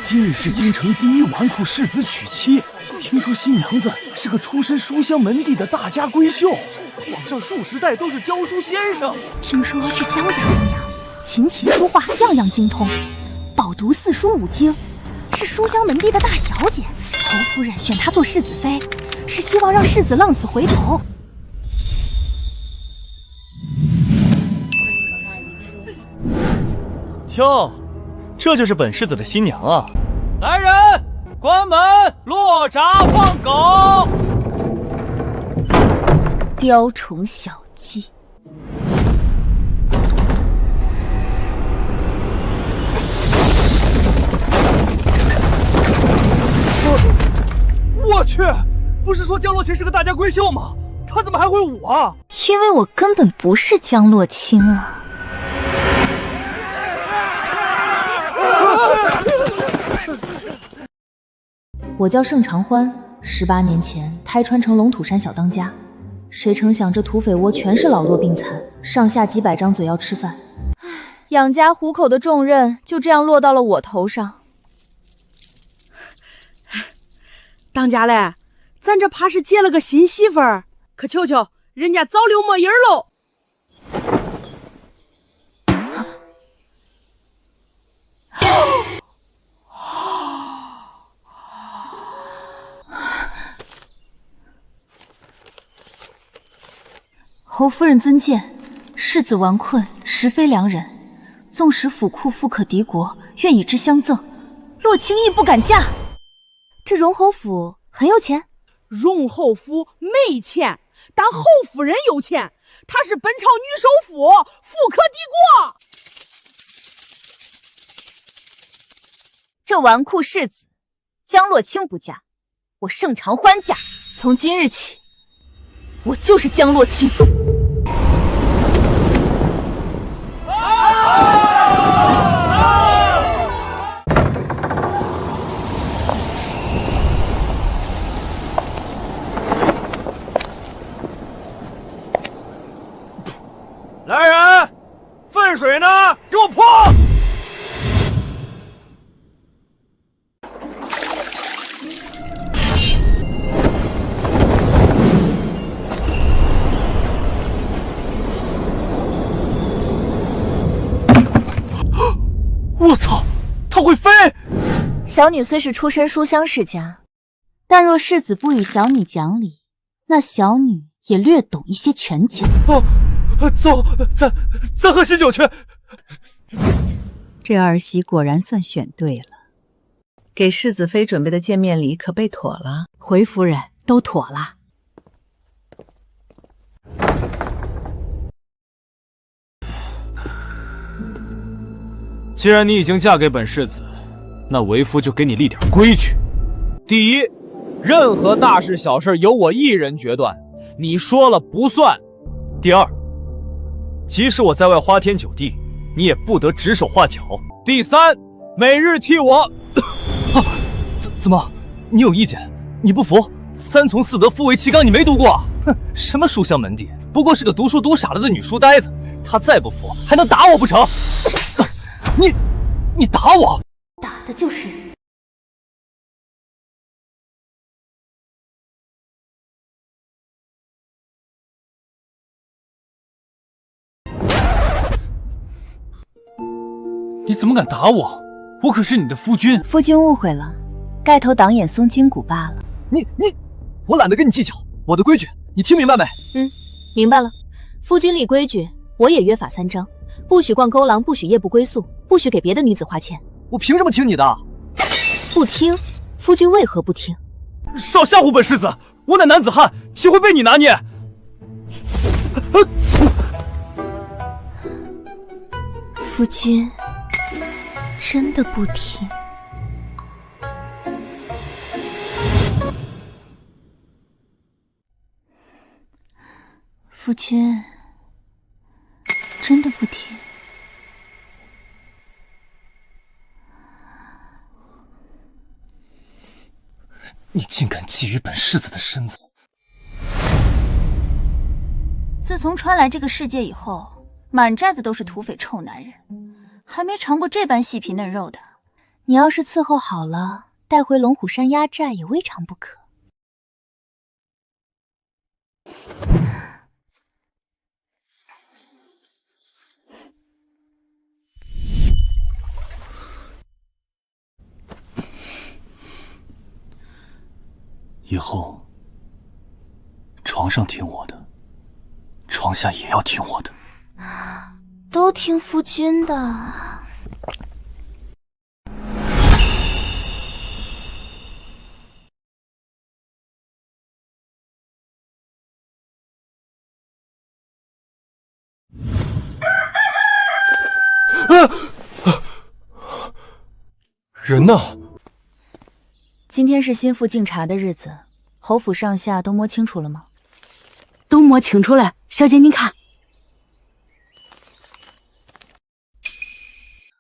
今日是京城第一纨绔世子娶妻，听说新娘子是个出身书香门第的大家闺秀，皇上数十代都是教书先生。听说这江家姑娘琴棋书画样样精通，饱读四书五经，是书香门第的大小姐。侯夫人选她做世子妃，是希望让世子浪子回头。哟，这就是本世子的新娘啊！来人，关门落闸放狗。雕虫小技。我去，不是说江洛琴是个大家闺秀吗？她怎么还会舞啊？因为我根本不是江洛清啊。我叫盛长欢，18年前胎穿成龙土山小当家，谁成想这土匪窝全是老弱病残，上下几百张嘴要吃饭，养家糊口的重任就这样落到了我头上。当家嘞，咱这怕是接了个新媳妇儿，可求求人家早溜没影喽。侯夫人尊见，世子纨困，实非良人。纵使府库富可敌国，愿与之相赠，洛清亦不敢嫁。这荣侯府很有钱？荣侯府没钱，但侯夫人有钱，她是本朝女首富，富可敌国。这纨绔世子江洛清不嫁，我盛长欢嫁。从今日起，我就是江洛清。来人，粪水呢？给我泼！我操，她会飞！小女虽是出身书香世家，但若世子不与小女讲理，那小女也略懂一些拳脚。走，咱喝喜酒去。这儿媳果然算选对了，给世子妃准备的见面礼可备妥了？回夫人，都妥了。既然你已经嫁给本世子，那为夫就给你立点规矩。第一，任何大事小事由我一人决断，你说了不算。第二，即使我在外花天酒地，你也不得指手画脚。第三，每日替我怎么？你有意见？你不服？三从四德，夫为其纲，你没读过啊？哼，什么书香门第，不过是个读书读傻了的女书呆子。她再不服，还能打我不成？你打我？打的就是你。你怎么敢打我？我可是你的夫君。夫君误会了，盖头挡眼松筋骨罢了。我懒得跟你计较。我的规矩，你听明白没？明白了。夫君立规矩，我也约法3章：不许逛勾廊，不许夜不归宿，不许给别的女子花钱。我凭什么听你的？不听？夫君为何不听？少吓唬本世子！我乃男子汉，岂会被你拿捏？夫君真的不听？夫君真的不听？你竟敢觊觎本世子的身子！自从穿来这个世界以后，满寨子都是土匪臭男人，还没尝过这般细皮嫩肉的，你要是伺候好了，带回龙虎山压寨也未尝不可。以后，床上听我的，床下也要听我的。都听夫君的。人呢？今天是心腹敬茶的日子，侯府上下都摸清楚了吗？都摸清楚了，小姐您看。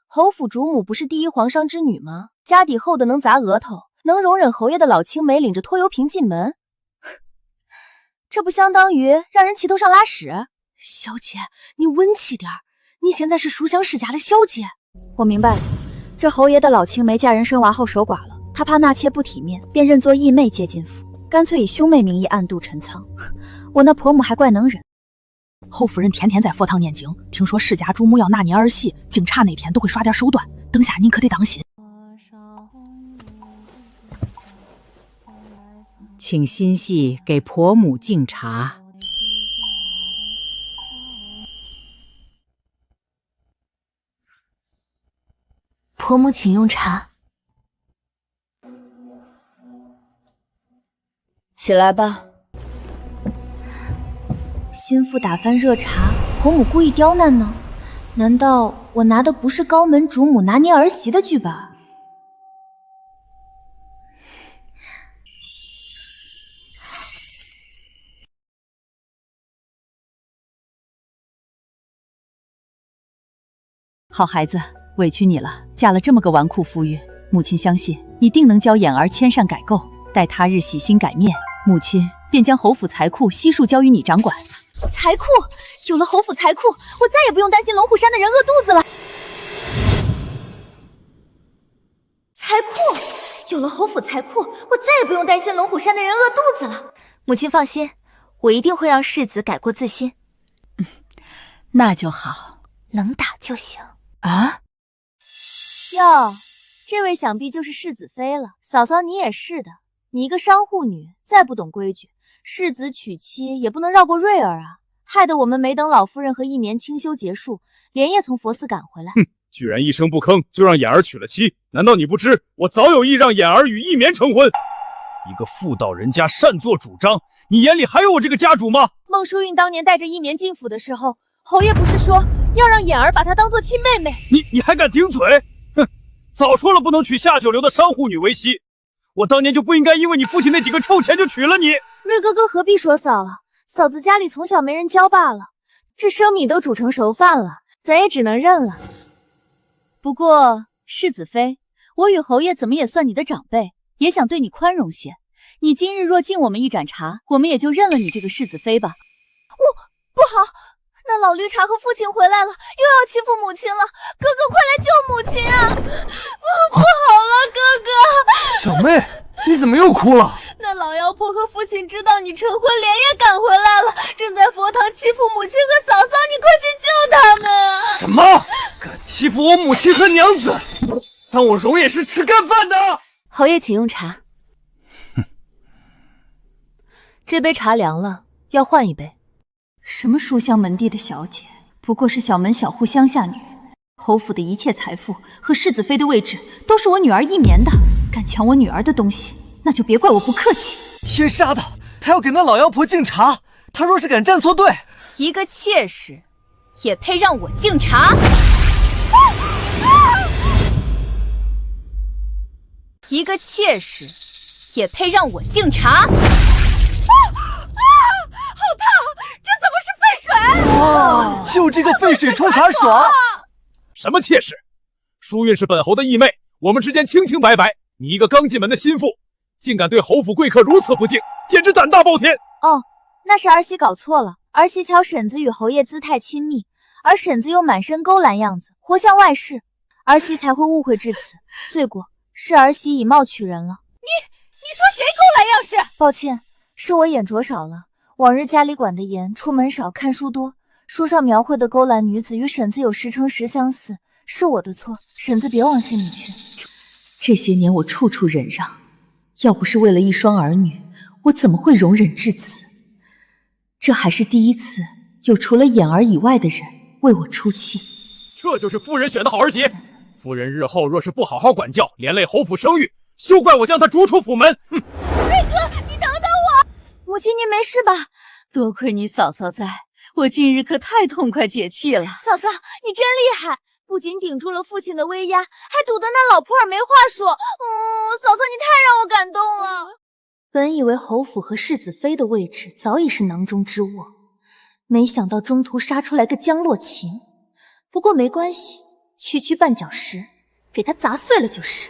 侯府主母不是第一皇商之女吗？家底厚的能砸额头，能容忍侯爷的老青梅领着拖油瓶进门，这不相当于让人齐头上拉屎？小姐，你稳气点儿，你现在是书香世家的小姐。我明白了，这侯爷的老青梅嫁人生娃后守寡了，他怕纳妾不体面，便认作义妹接进府，干脆以兄妹名义暗度陈仓。我那婆母还怪能忍。侯夫人天天在佛堂念经，听说世家主母要纳您儿媳，敬茶那天都会耍点手段，等下您可得当心。请心系给婆母敬茶。婆母请用茶。起来吧。心腹打翻热茶，婆母故意刁难呢？难道我拿的不是高门主母拿捏儿媳的剧本？好孩子，委屈你了，嫁了这么个纨绔夫婿，母亲相信你定能教眼儿迁善改垢，待他日洗心改面，母亲便将侯府财库悉数交于你掌管。财库，有了侯府财库，我再也不用担心龙虎山的人饿肚子了。财库，有了侯府财库，我再也不用担心龙虎山的人饿肚子了。母亲放心，我一定会让世子改过自新。那就好，能打就行。啊？哟，这位想必就是世子妃了。嫂嫂你也是的，你一个商户女，再不懂规矩，世子娶妻也不能绕过瑞儿啊，害得我们没等老夫人和一年清修结束，连夜从佛寺赶回来。哼，居然一声不吭就让眼儿娶了妻，难道你不知我早有意让眼儿与一眠成婚？一个妇道人家擅作主张，你眼里还有我这个家主吗？孟淑韵当年带着一眠进府的时候，侯爷不是说要让眼儿把她当做亲妹妹？你还敢顶嘴？哼，早说了不能娶下九流的商户女为妻，我当年就不应该因为你父亲那几个臭钱就娶了你。瑞哥哥何必说嫂了？嫂子家里从小没人教罢了，这生米都煮成熟饭了，咱也只能认了。不过世子妃，我与侯爷怎么也算你的长辈，也想对你宽容些。你今日若敬我们一盏茶，我们也就认了你这个世子妃吧。不好，那老绿茶和父亲回来了，又要欺负母亲了。哥哥，快来救母亲啊！不好了，哥哥！小妹，你怎么又哭了？那老妖婆和父亲知道你成婚，连夜赶回来了，正在佛堂欺负母亲和嫂嫂，你快去救他们啊！什么？敢欺负我母亲和娘子？当我容也是吃干饭的？侯爷，请用茶。这杯茶凉了，要换一杯。什么书香门第的小姐，不过是小门小户乡下女人。侯府的一切财富和世子妃的位置都是我女儿一眠的，敢抢我女儿的东西，那就别怪我不客气。天杀的，他要给那老妖婆敬茶，他若是敢站错队，一个妾室也配让我敬茶？一个妾室也配让我敬茶？好烫！这怎么是沸水？哇，就这个沸水冲茶爽！什么妾室？淑韵是本侯的义妹，我们之间清清白白。你一个刚进门的心腹，竟敢对侯府贵客如此不敬，简直胆大包天！哦，那是儿媳搞错了。儿媳瞧婶子与侯爷姿态亲密，而婶子又满身勾栏样子，活像外室。儿媳才会误会至此，罪过是儿媳以貌取人了。你说谁勾栏样式？抱歉，是我眼拙少了。往日家里管得严，出门少，看书多，书上描绘的勾栏女子与婶子有10成10相似，是我的错，婶子别往心里去。这些年我处处忍让，要不是为了一双儿女，我怎么会容忍至此？这还是第一次有除了眼儿以外的人为我出气。这就是夫人选的好儿媳。夫人日后若是不好好管教，连累侯府声誉，休怪我将她逐出府门。哼！瑞哥，你等等我！母亲，您没事吧？多亏你嫂嫂在，我今日可太痛快解气了。嫂嫂，你真厉害，不仅顶住了父亲的威压，还堵得那老婆儿没话说。嫂嫂，你太让我感动了。本以为侯府和世子妃的位置早已是囊中之物，没想到中途杀出来个江洛琴。不过没关系，区区绊脚石，给他砸碎了就是。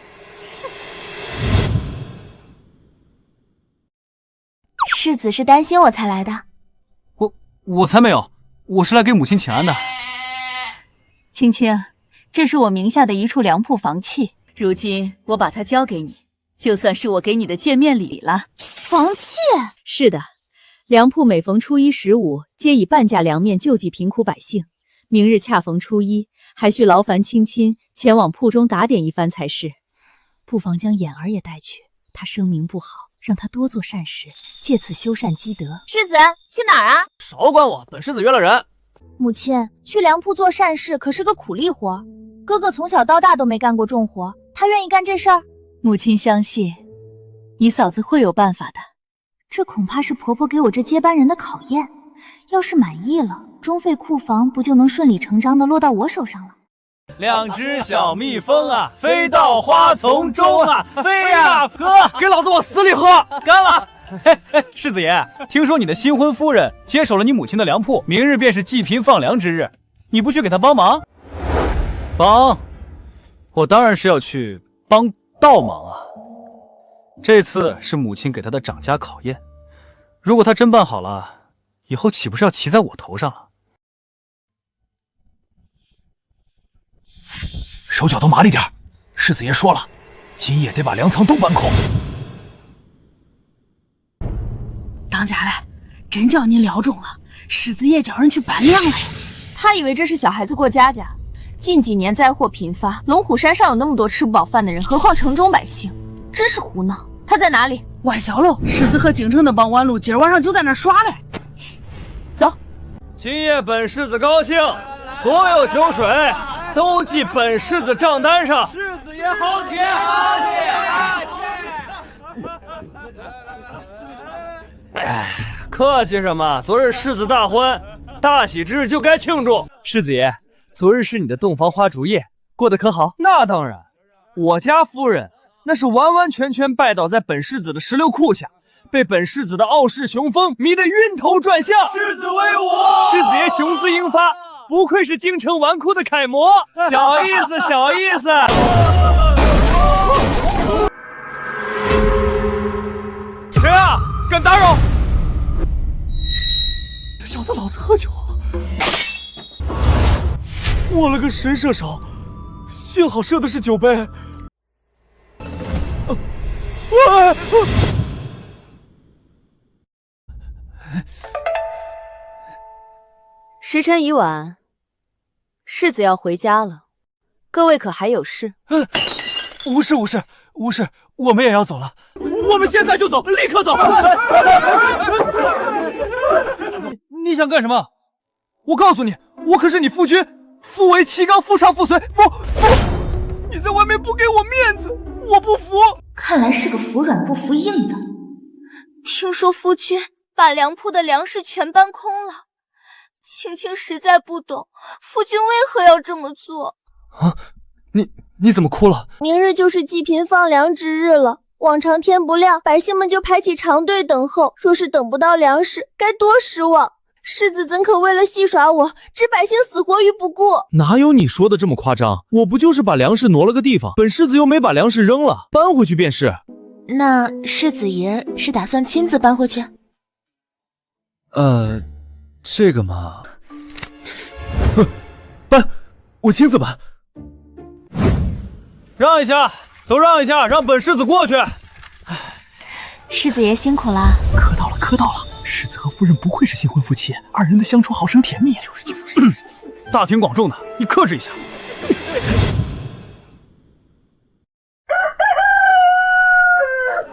世子是担心我才来的。我才没有，我是来给母亲请安的。青青，这是我名下的一处粮铺房契，如今我把它交给你，就算是我给你的见面礼了。房契？是的，粮铺每逢初一、15，皆以半价粮面救济贫苦百姓。明日恰逢初一，还需劳烦青青前往铺中打点一番才是。不妨将眼儿也带去，他声名不好，让他多做善事，借此修善积德。世子去哪儿啊？少管我，本世子约了人。母亲，去粮铺做善事可是个苦力活，哥哥从小到大都没干过重活，他愿意干这事儿？母亲相信你嫂子会有办法的。这恐怕是婆婆给我这接班人的考验，要是满意了，中费库房不就能顺理成章的落到我手上了？两只小蜜蜂啊，飞到花丛中啊，飞呀喝，给老子往死里喝！干了！世子爷，听说你的新婚夫人接手了你母亲的粮铺，明日便是济贫放粮之日，你不去给她帮忙？帮？我当然是要去帮倒忙啊！这次是母亲给她的长家考验，如果她真办好了，以后岂不是要骑在我头上了？手脚都麻利点，世子爷说了，今夜得把粮仓都搬空。当家的，真叫您撩中了，世子爷叫人去搬粮了。他以为这是小孩子过家家。近几年灾祸频发，龙虎山上有那么多吃不饱饭的人，何况城中百姓，真是胡闹。他在哪里？万小楼，世子和京城的帮完路，今儿晚上就在那儿耍嘞。走。今夜本世子高兴，所有酒水都记本世子账单上。世子爷好姐，好姐！哎，客气什么？昨日世子大婚，大喜之日就该庆祝。世子爷，昨日是你的洞房花烛夜，过得可好？那当然，我家夫人那是完完全全拜倒在本世子的石榴裤下，被本世子的傲视雄风迷得晕头转向。世子威武！世子爷雄姿英发，不愧是京城纨绔的楷模。小意思，小意思。谁啊？敢打扰！小的老子喝酒，我了个神射手，幸好射的是酒杯。时辰已晚，世子要回家了，各位可还有事？无事，我们也要走了。我们现在就走，立刻走！你想干什么？我告诉你，我可是你夫君，夫为妻纲，夫唱妇随，夫，你在外面不给我面子，我不服。看来是个服软不服硬的。听说夫君把粮铺的粮食全搬空了，青青实在不懂，夫君为何要这么做？啊，你怎么哭了？明日就是济贫放粮之日了，往常天不亮，百姓们就排起长队等候，若是等不到粮食，该多失望。世子怎可为了戏耍我，置百姓死活于不顾？哪有你说的这么夸张？我不就是把粮食挪了个地方，本世子又没把粮食扔了，搬回去便是。那世子爷是打算亲自搬回去？这个嘛，搬，我亲自搬。让一下，都让一下，让本世子过去。世子爷辛苦啦。磕到了，磕到了。世子和夫人不愧是新婚夫妻，二人的相处好生甜蜜。就是。大庭广众的，你克制一下。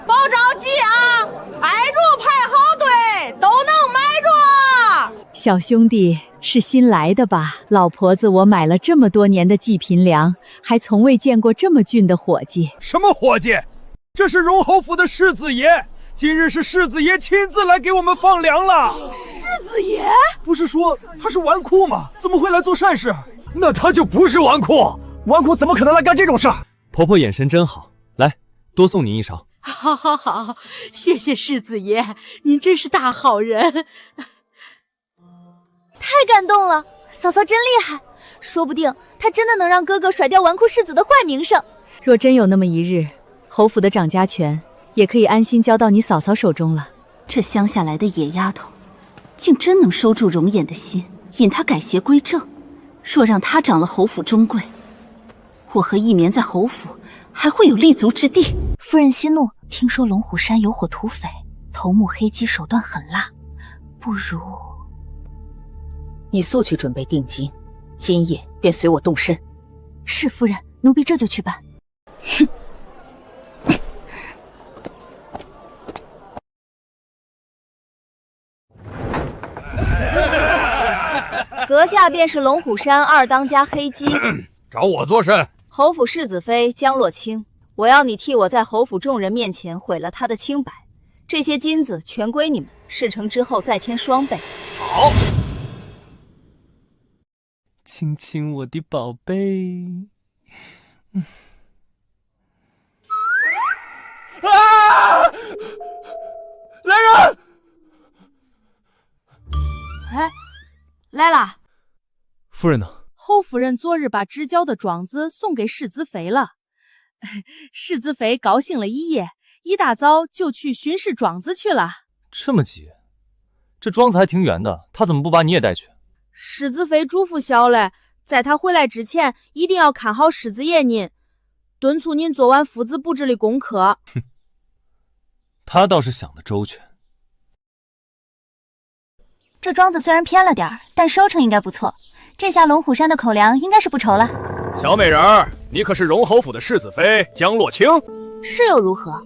保着急啊！挨住排好队，都能买着。小兄弟是新来的吧？老婆子，我买了这么多年的济贫粮，还从未见过这么俊的伙计。什么伙计？这是荣侯府的世子爷，今日是世子爷亲自来给我们放粮了。世子爷不是说他是纨绔吗？怎么会来做善事？那他就不是纨绔，纨绔怎么可能来干这种事儿？婆婆眼神真好，来，多送你一勺。好好好，谢谢世子爷，您真是大好人。太感动了，嫂嫂真厉害，说不定她真的能让哥哥甩掉纨绔世子的坏名声。若真有那么一日，侯府的掌家权也可以安心交到你嫂嫂手中了。这乡下来的野丫头，竟真能收住容颜的心，引她改邪归正。若让她掌了侯府中贵，我和一绵在侯府还会有立足之地。夫人息怒，听说龙虎山有伙土匪，头目黑鸡手段狠辣，不如你速去准备定金，今夜便随我动身。是夫人，奴婢这就去办。哼。阁下便是龙虎山二当家黑鸡，找我作甚？侯府世子妃江若清，我要你替我在侯府众人面前毁了她的清白。这些金子全归你们，事成之后再添双倍。好。亲亲我的宝贝。啊！来人！哎，来啦！夫人呢？侯夫人昨日把织交的庄子送给世子妃了，世子妃高兴了一夜，一大早就去巡视庄子去了。这么急？这庄子还挺远的，她怎么不把你也带去？世子妃嘱咐小嘞，在她回来之前，一定要看好世子爷您，敦促您做完夫子布置的功课。哼，她倒是想得周全。这庄子虽然偏了点儿，但收成应该不错。这下龙虎山的口粮应该是不愁了。小美人儿，你可是荣侯府的世子妃江若清？是又如何？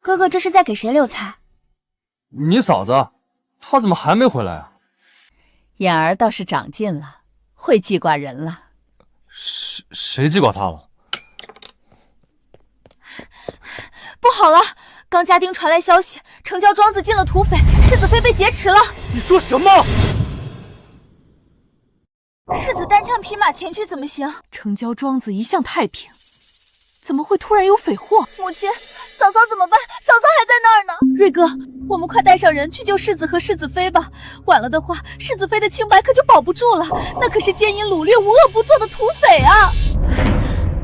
哥哥这是在给谁留菜？你嫂子，她怎么还没回来啊？眼儿倒是长进了，会记挂人了。谁记挂她了？不好了！刚家丁传来消息，城郊庄子进了土匪，世子妃被劫持了。你说什么？世子单枪匹马前去怎么行？城郊庄子一向太平，怎么会突然有匪祸？母亲，嫂嫂怎么办？嫂嫂还在那儿呢。瑞哥，我们快带上人去救世子和世子妃吧，晚了的话，世子妃的清白可就保不住了。那可是奸淫掳掠、无恶不作的土匪啊！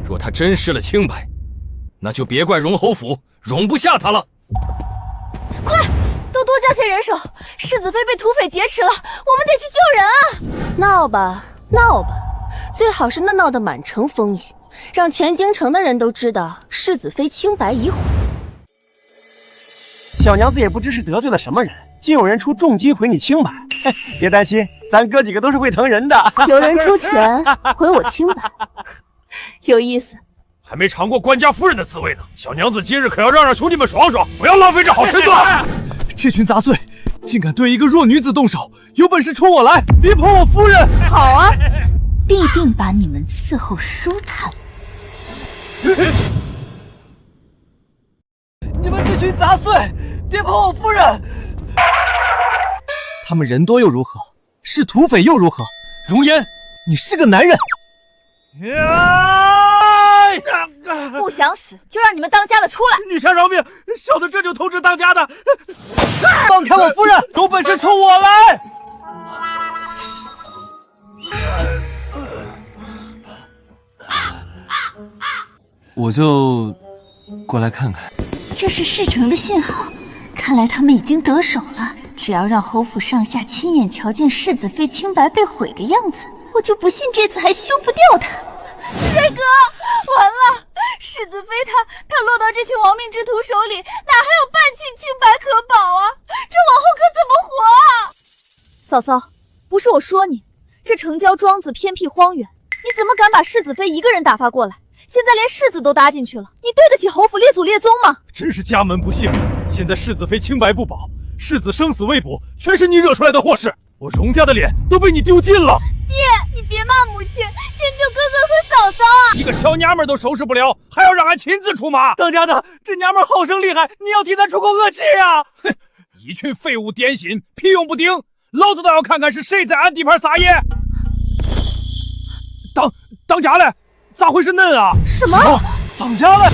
若他真失了清白，那就别怪荣侯府容不下他了。快，都多叫些人手！世子妃被土匪劫持了，我们得去救人啊！闹吧，闹吧，最好是闹得满城风雨，让全京城的人都知道世子妃清白已毁。小娘子也不知是得罪了什么人，竟有人出重金毁你清白。别担心，咱哥几个都是会疼人的。有人出钱毁我清白，有意思。还没尝过官家夫人的滋味呢，小娘子今日可要让兄弟们爽爽，不要浪费这好身子。这群杂碎竟敢对一个弱女子动手，有本事冲我来，别碰我夫人！好啊，必定把你们伺候舒坦。你们这群杂碎，别碰我夫人！他们人多又如何？是土匪又如何？容颜，你是个男人。不想死就让你们当家的出来！女侠饶命！小的这就通知当家的。放开我夫人！有本事冲我来！我就过来看看。这是事成的信号，看来他们已经得手了。只要让侯府上下亲眼瞧见世子妃清白被毁的样子，我就不信这次还休不掉她。瑞哥，完了！世子妃她落到这群亡命之徒手里，哪还有半斤清白可保啊？这往后可怎么活啊？嫂嫂，不是我说你，这城郊庄子偏僻荒远，你怎么敢把世子妃一个人打发过来？现在连世子都搭进去了，你对得起侯府列祖列宗吗？真是家门不幸！现在世子妃清白不保，世子生死未卜，全是你惹出来的祸事，我荣家的脸都被你丢尽了。爹，你别骂母亲，先救哥哥和嫂嫂啊！一个小娘们都收拾不了，还要让俺亲自出马？当家的，这娘们好生厉害，你要替她出口恶气啊！哼，一群废物点心，屁用不顶！老子倒要看看是谁在俺地盘撒野！当家嘞？咋回事恁啊？什么？当家嘞？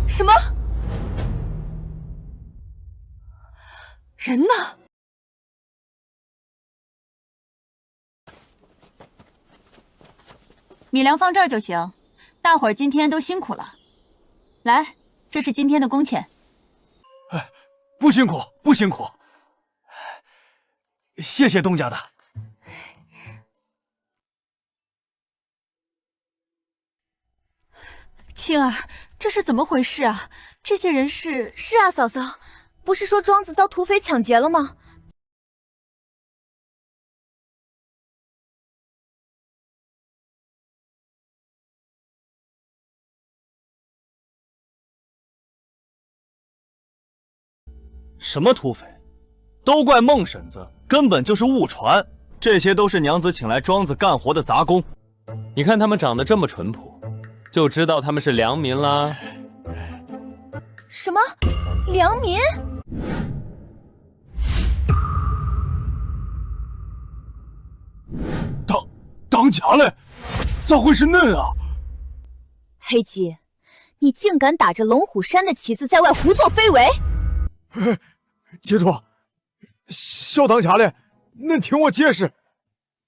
什么？人呢？米粮放这儿就行，大伙儿今天都辛苦了。来，这是今天的工钱。不辛苦，不辛苦。谢谢东家的。青儿，这是怎么回事啊？这些人是……是啊，嫂嫂，不是说庄子遭土匪抢劫了吗？什么土匪？都怪孟婶子，根本就是误传。这些都是娘子请来庄子干活的杂工。你看他们长得这么淳朴，就知道他们是良民啦。什么？良民？当家嘞？咋会是恁啊？黑鸡，你竟敢打着龙虎山的旗子在外胡作非为！接着，小当家嘞，恁听我解释，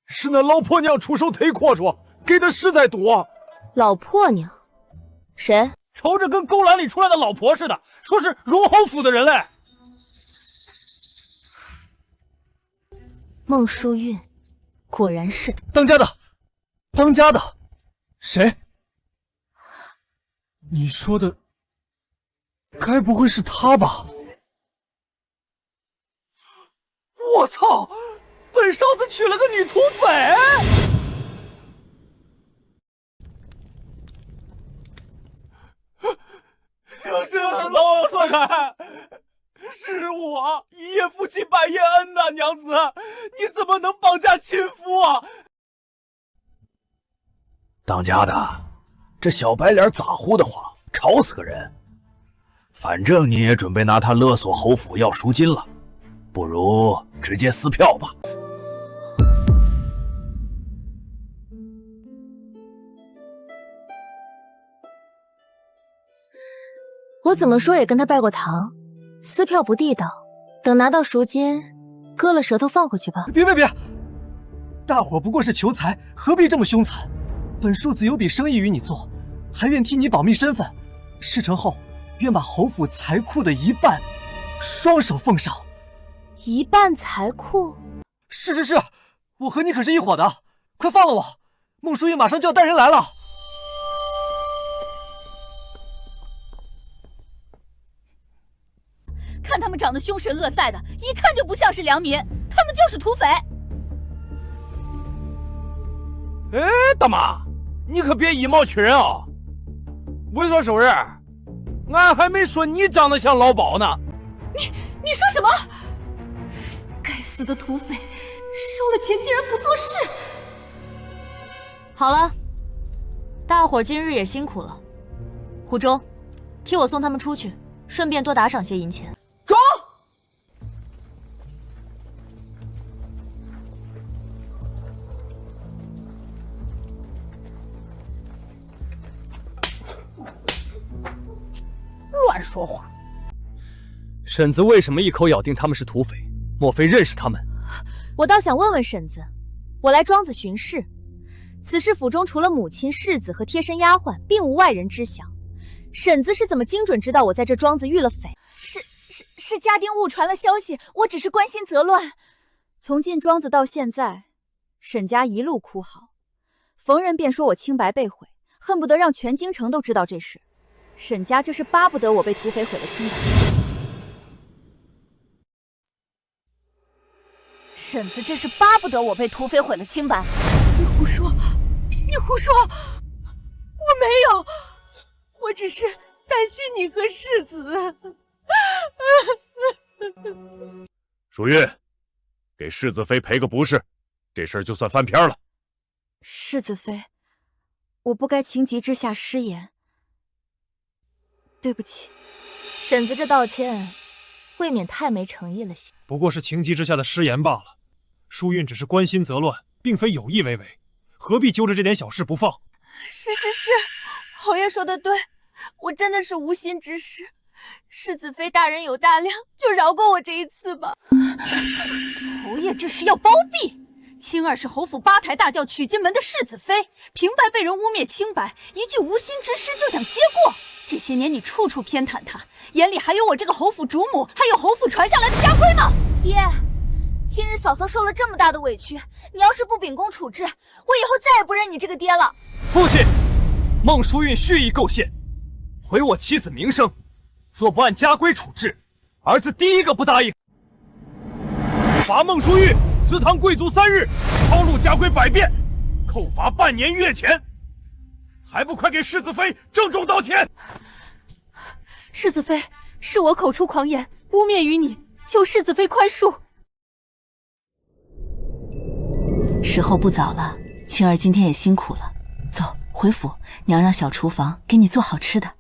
是那老婆娘出手忒阔绰，给的实在多。老婆娘？谁？瞅着跟勾栏里出来的老婆似的，说是荣侯府的人嘞。孟淑韵，果然是的。当家的，当家的，谁？你说的，该不会是他吧？我操！本少子娶了个女土匪！就是老王错开，是我一夜夫妻百夜恩呐，娘子，你怎么能绑架亲夫啊？当家的，这小白脸咋呼的慌，吵死个人。反正你也准备拿他勒索侯府要赎金了，不如直接撕票吧。我怎么说也跟他拜过堂，撕票不地道，等拿到赎金，割了舌头放回去吧。别！大伙不过是求财，何必这么凶残？本庶子有笔生意与你做，还愿替你保密身份。事成后，愿把侯府财库的一半，双手奉上。一半财库？是，我和你可是一伙的，快放了我！孟淑玉马上就要带人来了。看他们长得凶神恶煞的，一看就不像是良民，他们就是土匪。哎，大妈，你可别以貌取人啊！猥琐收人，俺还没说你长得像老鸨呢。你说什么？该死的土匪，收了钱竟然不做事！好了，大伙今日也辛苦了。虎州，替我送他们出去，顺便多打赏些银钱。装！乱说话！婶子为什么一口咬定他们是土匪？莫非认识他们？我倒想问问婶子，我来庄子巡视，此事府中除了母亲、世子和贴身丫鬟，并无外人知晓。婶子是怎么精准知道我在这庄子遇了匪？是家丁误传了消息，我只是关心则乱。从进庄子到现在，沈家一路哭嚎，逢人便说我清白被毁，恨不得让全京城都知道这事。沈家这是巴不得我被土匪毁了清白。婶子这是巴不得我被土匪毁了清白。你胡说！你胡说！我没有，我只是担心你和世子。淑玉，给世子妃赔个不是，这事儿就算翻篇了。世子妃，我不该情急之下失言，对不起。婶子这道歉未免太没诚意了些。不过是情急之下的失言罢了。淑韵只是关心则乱，并非有意为为，何必揪着这点小事不放？是，侯爷说的对，我真的是无心之失。世子妃大人有大量，就饶过我这一次吧。侯爷这是要包庇，青儿是侯府八抬大轿娶进门的世子妃，平白被人污蔑清白，一句无心之失就想接过。这些年你处处偏袒她，眼里还有我这个侯府主母，还有侯府传下来的家规吗？爹，今日嫂嫂受了这么大的委屈，你要是不秉公处置，我以后再也不认你这个爹了。父亲，孟淑韵蓄意构陷，毁我妻子名声。若不按家规处置，儿子第一个不答应。罚孟淑玉祠堂跪足3日，抄录家规100遍，扣罚半年月钱，还不快给世子妃郑重道歉！世子妃，是我口出狂言，污蔑于你，求世子妃宽恕。时候不早了，青儿今天也辛苦了，走回府，娘让小厨房给你做好吃的。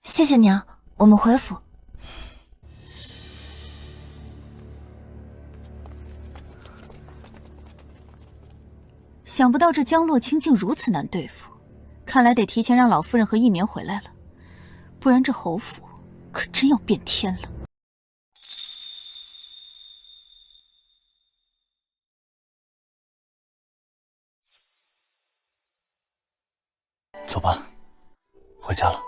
谢谢娘，我们回府。想不到这江洛清竟如此难对付，看来得提前让老夫人和一棉回来了，不然这侯府可真要变天了。走吧，回家了。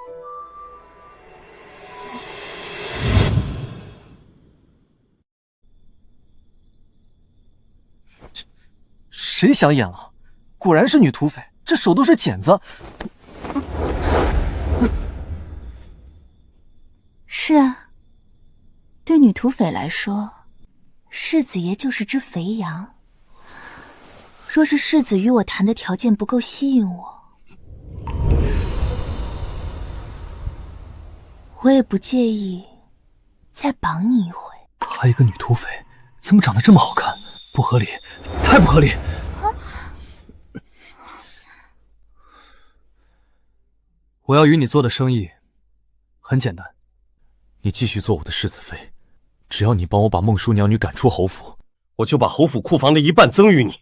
谁想演了？果然是女土匪，这手都是茧子。是啊，对女土匪来说，世子爷就是只肥羊。若是世子与我谈的条件不够吸引我，我也不介意再绑你一回。她一个女土匪，怎么长得这么好看？不合理，太不合理！我要与你做的生意很简单，你继续做我的世子妃，只要你帮我把孟叔娘女赶出侯府，我就把侯府库房的1半赠与你。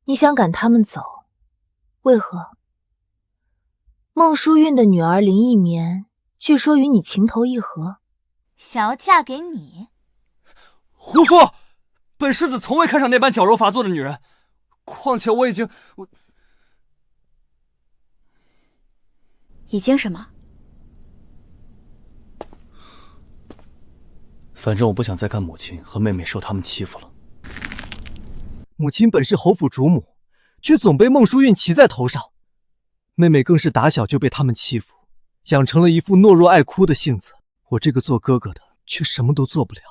你想赶他们走，为何？孟淑韵的女儿林一棉，据说与你情投意合，想要嫁给你？胡说！本世子从未看上那般矫揉乏作的女人，况且我已经什么？反正我不想再看母亲和妹妹受他们欺负了。母亲本是侯府主母，却总被孟淑韵骑在头上，妹妹更是打小就被他们欺负，养成了一副懦弱爱哭的性子。我这个做哥哥的却什么都做不了。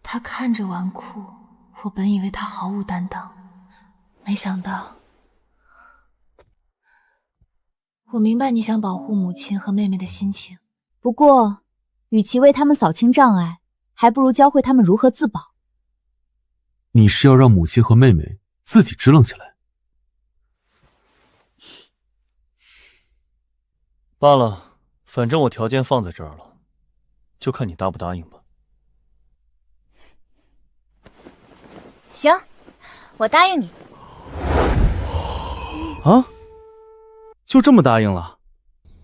他看着纨绔，我本以为他毫无担当，没想到。我明白你想保护母亲和妹妹的心情，不过，与其为他们扫清障碍，还不如教会他们如何自保。你是要让母亲和妹妹自己支棱起来？罢了，反正我条件放在这儿了，就看你答不答应吧。行，我答应你。啊？就这么答应了？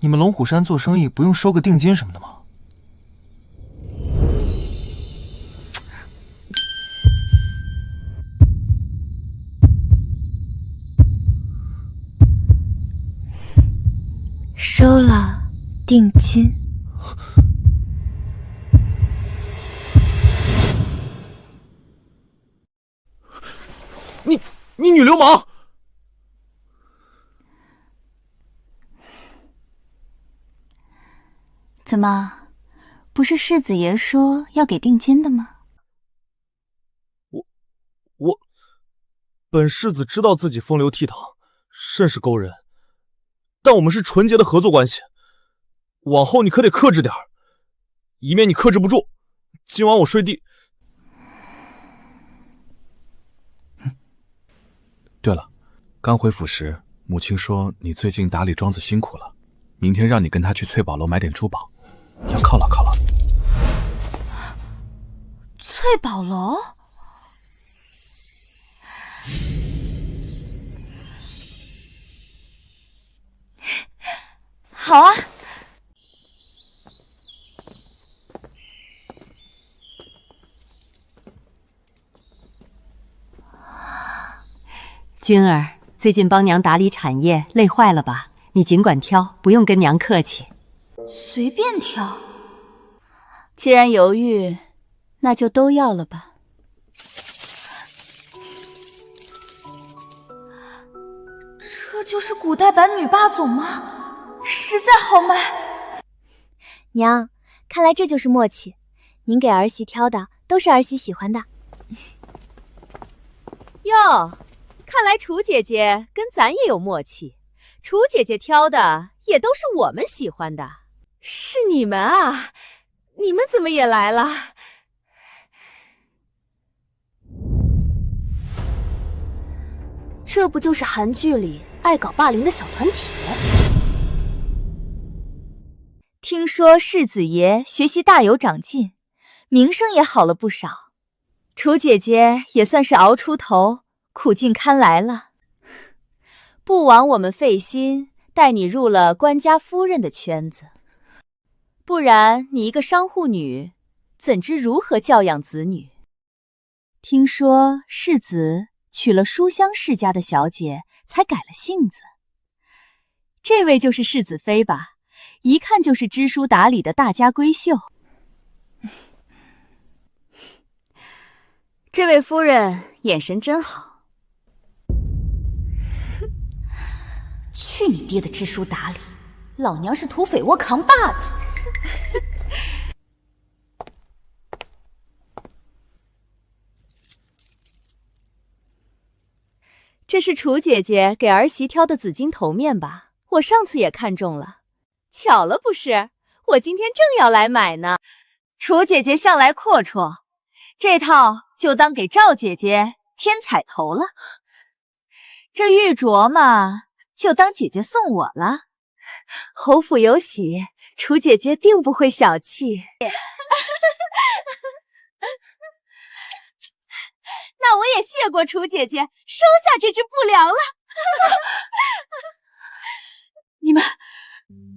你们龙虎山做生意不用收个定金什么的吗？收了。定金。你女流氓！怎么，不是世子爷说要给定金的吗？我，本世子知道自己风流倜傥，甚是勾人，但我们是纯洁的合作关系，往后你可得克制点，以免你克制不住，今晚我睡地。对了，刚回府时，母亲说你最近打理庄子辛苦了，明天让你跟她去翠宝楼买点珠宝，要犒劳犒劳。翠宝楼？好啊。君儿，最近帮娘打理产业，累坏了吧？你尽管挑，不用跟娘客气。随便挑。既然犹豫，那就都要了吧。这就是古代版女霸总吗？实在好卖。娘，看来这就是默契。您给儿媳挑的都是儿媳喜欢的。哟，看来楚姐姐跟咱也有默契。楚姐姐挑的也都是我们喜欢的。是你们啊？你们怎么也来了？这不就是韩剧里爱搞霸凌的小团体？听说世子爷学习大有长进，名声也好了不少。楚姐姐也算是熬出头，苦尽堪来了。不枉我们费心带你入了官家夫人的圈子，不然你一个商户女，怎知如何教养子女？听说世子娶了书香世家的小姐，才改了性子。这位就是世子妃吧？一看就是知书达理的大家闺秀。这位夫人眼神真好。去你爹的知书达理，老娘是土匪窝扛把子。这是楚姐姐给儿媳挑的紫金头面吧？我上次也看中了。巧了不是？我今天正要来买呢。楚姐姐向来阔绰，这套就当给赵姐姐添彩头了。这玉镯嘛，就当姐姐送我了。侯府有喜，楚姐姐定不会小气。那我也谢过楚姐姐，收下这只不良了。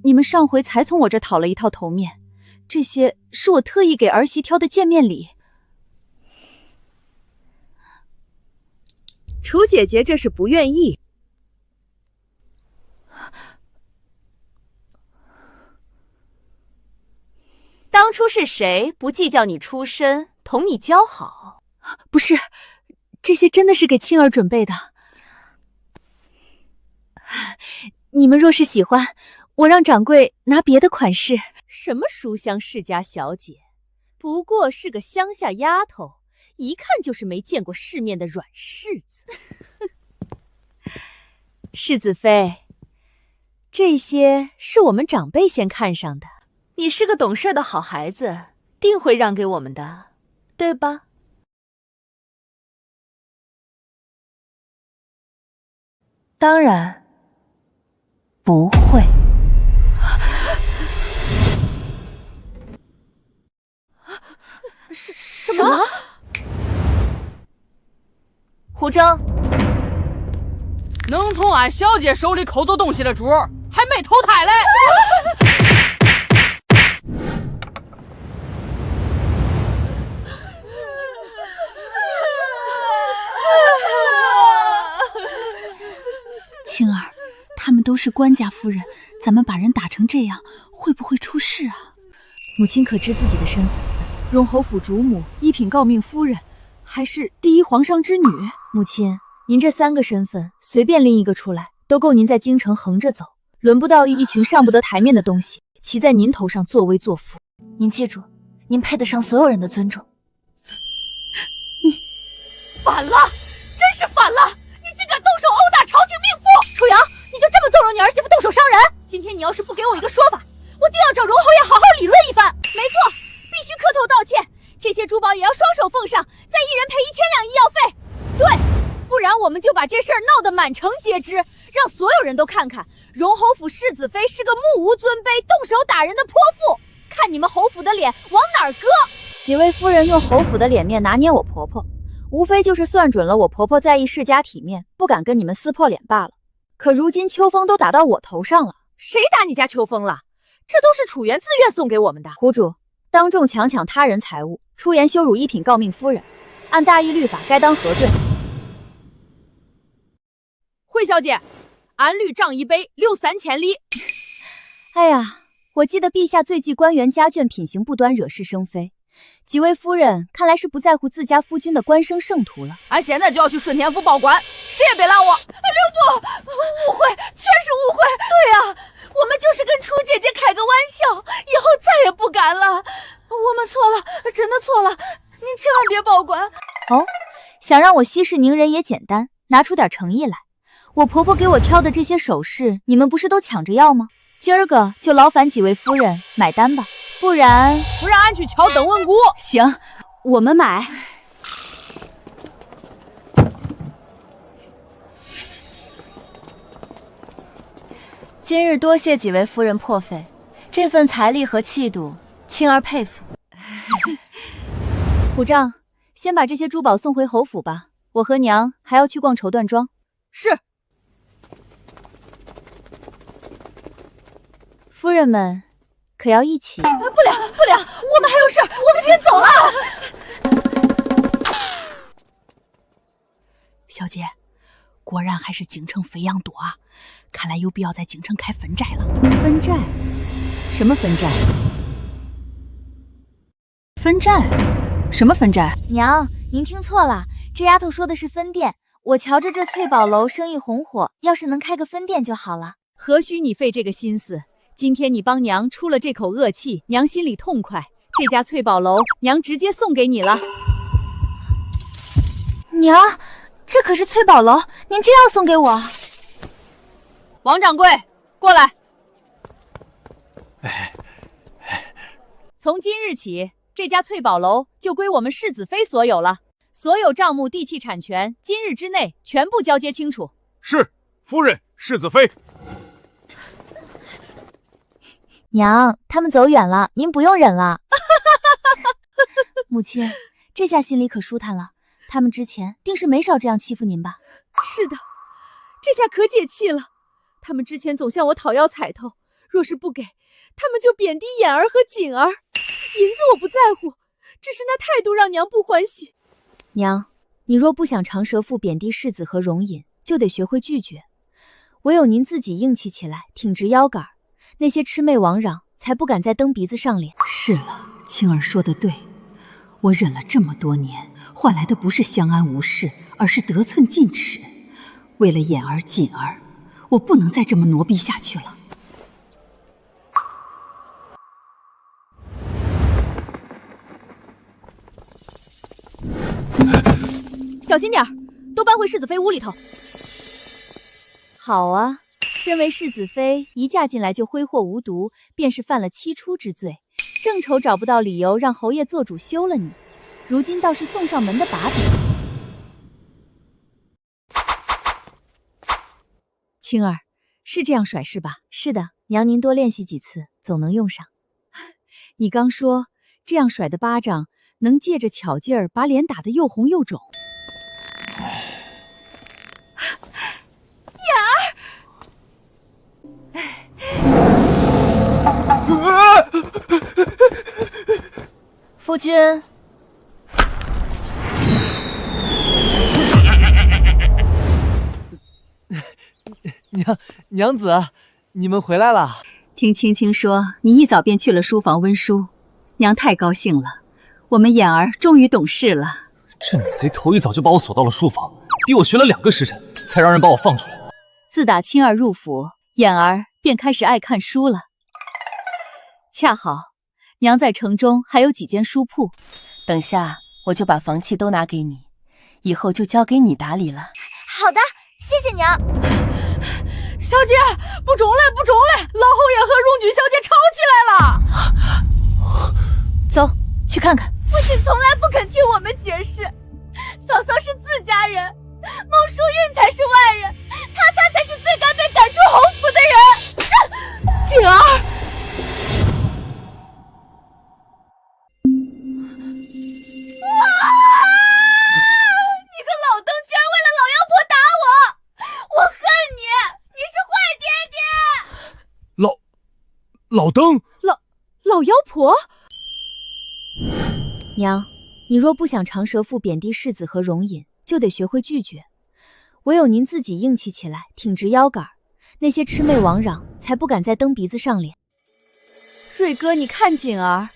你们上回才从我这讨了一套头面，这些是我特意给儿媳挑的见面礼。楚姐姐这是不愿意。当初是谁不计较你出身，同你交好？不是，这些真的是给青儿准备的。你们若是喜欢，我让掌柜拿别的款式。什么书香世家小姐，不过是个乡下丫头，一看就是没见过世面的软柿子。世子妃，这些是我们长辈先看上的。你是个懂事的好孩子，定会让给我们的，对吧？当然不会。什么？胡征，能从俺小姐手里抠走东西的主儿，还没投胎嘞！青儿，他们都是官家夫人，咱们把人打成这样，会会不会出事啊？母亲可知自己的身份？荣侯府主母，一品诰命夫人，还是第一皇上之女？母亲，您这3个身份随便拎一个出来，都够您在京城横着走，轮不到一群上不得台面的东西骑在您头上作威作福。您记住，您配得上所有人的尊重。反了，真是反了！你竟敢动手殴打朝廷命妇！楚阳，你就这么纵容你儿媳妇动手伤人？今天你要是不给我一个说法，我定要找荣侯爷好好理论一番。没错，必须磕头道歉，这些珠宝也要双手奉上，再一人赔1000两医药费。对，不然我们就把这事儿闹得满城皆知，让所有人都看看荣侯府世子妃是个目无尊卑、动手打人的泼妇，看你们侯府的脸往哪儿搁！几位夫人用侯府的脸面拿捏我婆婆，无非就是算准了我婆婆在意世家体面，不敢跟你们撕破脸罢了。可如今秋风都打到我头上了。谁打你家秋风了？这都是楚原自愿送给我们的。胡主，当众强抢他人财物，出言羞辱一品诰命夫人，按大义律法该当何罪？惠小姐，按律杖一杯，63千里。哎呀，我记得陛下最忌官员家眷品行不端，惹是生非。几位夫人看来是不在乎自家夫君的官升圣途了。俺现在就要去顺天府报官，谁也别拦我！刘伯，误会，全是误会。对啊，我们就是跟楚姐姐开个玩笑，以后再也不敢了。我们错了，真的错了，您千万别报官。哦，想让我息事宁人也简单，拿出点诚意来。我婆婆给我挑的这些首饰，你们不是都抢着要吗？今儿个就劳烦几位夫人买单吧，不然俺去敲邓文谷。行，我们买。今日多谢几位夫人破费，这份财力和气度，青儿佩服。虎丈，先把这些珠宝送回侯府吧，我和娘还要去逛绸缎庄。是。夫人们可要一起？不了，我们还有事，我们先走了。小姐，果然还是京城飞扬多啊！看来有必要在京城开分寨了。分寨？什么分寨？分寨？什么分寨？娘，您听错了，这丫头说的是分店。我瞧着这翠宝楼生意红火，要是能开个分店就好了。何须你费这个心思？今天你帮娘出了这口恶气，娘心里痛快。这家翠宝楼，娘直接送给你了。娘，这可是翠宝楼，您真要送给我？王掌柜，过来。从今日起，这家翠宝楼就归我们世子妃所有了，所有账目、地契、产权，今日之内全部交接清楚。是，夫人，世子妃。娘，他们走远了，您不用忍了。母亲，这下心里可舒坦了。他们之前定是没少这样欺负您吧？是的，这下可解气了。他们之前总向我讨要彩头，若是不给，他们就贬低眼儿和锦儿。银子我不在乎，只是那态度让娘不欢喜。娘，你若不想长舌妇贬低世子和容隐，就得学会拒绝。唯有您自己硬气起来，挺直腰杆，那些魑魅魍魉才不敢再蹬鼻子上脸。是了，青儿说的对，我忍了这么多年，换来的不是相安无事，而是得寸进尺。为了眼儿锦儿，我不能再这么挪逼下去了。小心点儿，都搬回世子妃屋里头。好啊，身为世子妃，一嫁进来就挥霍无度，便是犯了七出之罪。正愁找不到理由让侯爷做主休了你，如今倒是送上门的把柄。青儿，是这样甩是吧？是的，娘您多练习几次，总能用上。你刚说这样甩的巴掌，能借着巧劲儿把脸打得又红又肿。夫君，娘子，你们回来了。听青青说你一早便去了书房温书，娘太高兴了，我们眼儿终于懂事了。这女贼头一早就把我锁到了书房，逼我学了2个时辰，才让人把我放出来。自打青儿入府，眼儿便开始爱看书了。恰好娘在城中还有几间书铺，等下我就把房契都拿给你，以后就交给你打理了。好的，谢谢娘。小姐，不中嘞，不中嘞！老侯爷和荣君小姐吵起来了。走，去看看。父亲从来不肯听我们解释，嫂嫂是自家人，孟淑韵才是外人，她才是最该被赶出侯府的人。锦儿，你个老登居然为了老妖婆打我，我恨你，你是坏爹爹。老登，老妖婆。娘，你若不想长舌妇贬低世子和容隐，就得学会拒绝。唯有您自己硬气起来，挺直腰杆，那些魑魅魍魉才不敢再蹬鼻子上脸。瑞哥，你看锦儿，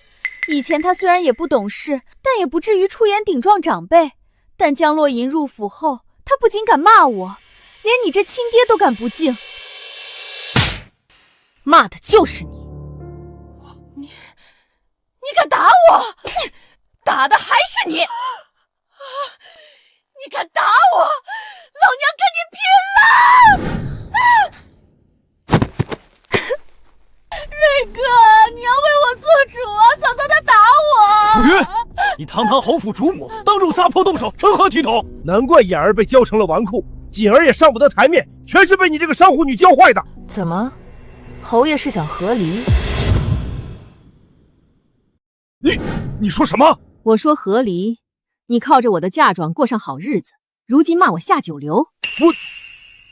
以前他虽然也不懂事，但也不至于出言顶撞长辈。但江洛银入府后，他不仅敢骂我，连你这亲爹都敢不敬。骂的就是你。你敢打我？打的还是你！你敢打我，老娘跟你拼了！瑞哥，你要为我做主啊！嫂嫂她打我。楚云，你堂堂侯府主母，当众撒泼动手，成何体统？难怪眼儿被教成了纨绔，锦儿也上不得台面，全是被你这个商户女教坏的。怎么，侯爷是想和离？你说什么？我说和离，你靠着我的嫁妆过上好日子，如今骂我下九流。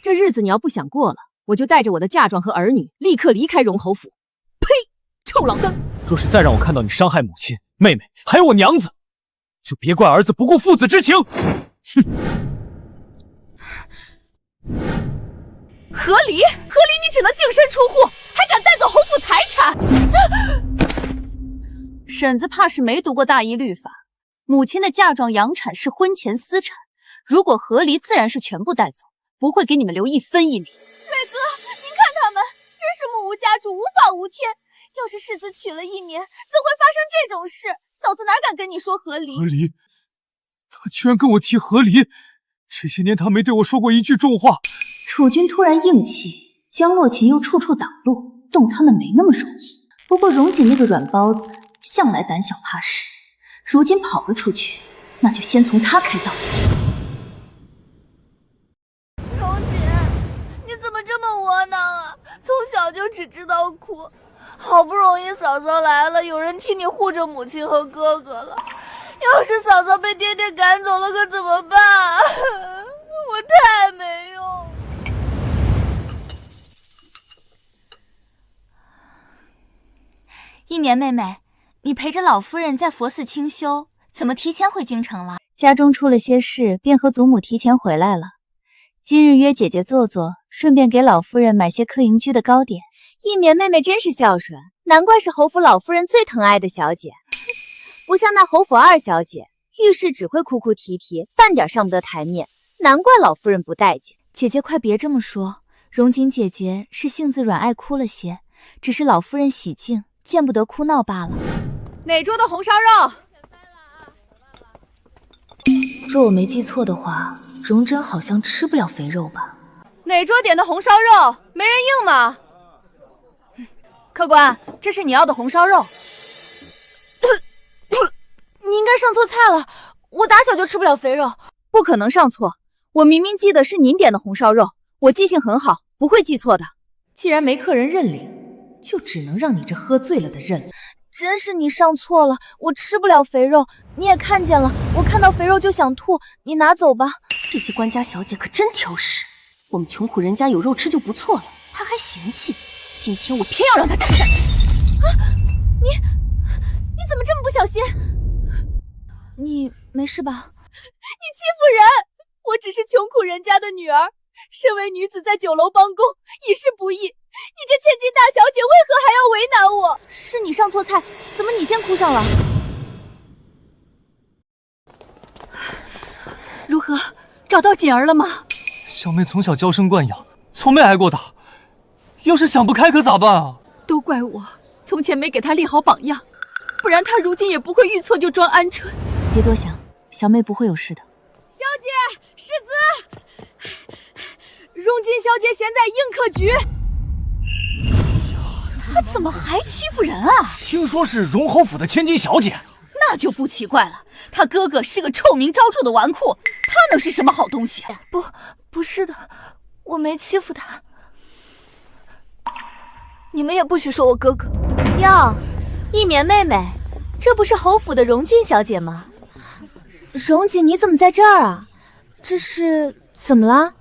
这日子你要不想过了，我就带着我的嫁妆和儿女立刻离开荣侯府。呸！臭老登！若是再让我看到你伤害母亲、妹妹，还有我娘子，就别怪儿子不顾父子之情。哼！和离，你只能净身出户，还敢带走侯府财产！婶子怕是没读过大义律法，母亲的嫁妆养产是婚前私产，如果和离，自然是全部带走，不会给你们留1分1厘。瑞哥，您看他们，真是目无家主，无法无天。要是世子娶了一年，怎会发生这种事？嫂子哪敢跟你说和离？和离，他居然跟我提和离，这些年他没对我说过一句重话。楚军突然硬气，江洛琴又处处挡路，动他们没那么容易。不过荣锦那个软包子向来胆小怕事，如今跑了出去，那就先从他开刀。荣锦，你怎么这么窝囊啊？从小就只知道哭，好不容易嫂嫂来了，有人替你护着母亲和哥哥了。要是嫂嫂被爹爹赶走了，可怎么办？我太没用。一棉妹妹，你陪着老夫人在佛寺清修，怎么提前回京城了？家中出了些事，便和祖母提前回来了。今日约姐姐坐坐，顺便给老夫人买些科营居的糕点。一棉妹妹真是孝顺，难怪是侯府老夫人最疼爱的小姐。不像那侯府二小姐，遇事只会哭哭啼啼，半点上不得台面，难怪老夫人不待见。姐姐快别这么说，荣锦姐姐是性子软，爱哭了些，只是老夫人喜静，见不得哭闹罢了。哪桌的红烧肉？若我没记错的话，荣珍好像吃不了肥肉吧？哪桌点的红烧肉？没人应吗？客官，这是你要的红烧肉。你应该上错菜了，我打小就吃不了肥肉。不可能上错，我明明记得是您点的红烧肉，我记性很好，不会记错的。既然没客人认领，就只能让你这喝醉了的认了。真是你上错了，我吃不了肥肉，你也看见了，我看到肥肉就想吐，你拿走吧。这些官家小姐可真挑食，我们穷苦人家有肉吃就不错了，她还嫌弃，今天我偏要让她吃下去。你怎么这么不小心？你没事吧？你欺负人！我只是穷苦人家的女儿，身为女子在酒楼帮工，已是不易。你这千金大小姐为何还要为难我？是你上错菜，怎么你先哭上了？如何？找到锦儿了吗？小妹从小娇生惯养，从没挨过打，要是想不开可咋办啊？都怪我，从前没给她立好榜样，不然她如今也不会遇错就装鹌鹑。别多想，小妹不会有事的。小姐，世子，荣金小姐现在应客局。她怎么还欺负人啊？听说是荣侯府的千金小姐，那就不奇怪了。他哥哥是个臭名昭著的纨绔，他能是什么好东西？不是的，我没欺负他。你们也不许说我哥哥。哟，一棉妹妹，这不是侯府的荣君小姐吗？荣姐，你怎么在这儿啊？这是怎么了？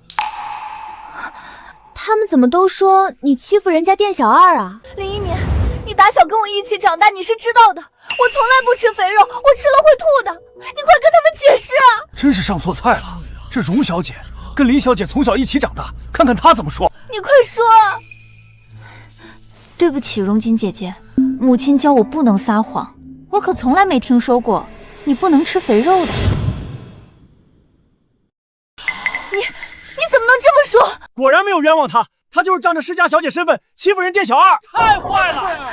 他们怎么都说你欺负人家店小二啊？林一棉，你打小跟我一起长大，你是知道的。我从来不吃肥肉，我吃了会吐的。你快跟他们解释啊！真是上错菜了。这荣小姐跟林小姐从小一起长大，看看她怎么说。你快说啊！对不起，荣锦姐姐，母亲教我不能撒谎，我可从来没听说过你不能吃肥肉的。你怎么能这么说？果然没有冤枉她，她就是仗着世家小姐身份欺负人店小二，太坏了！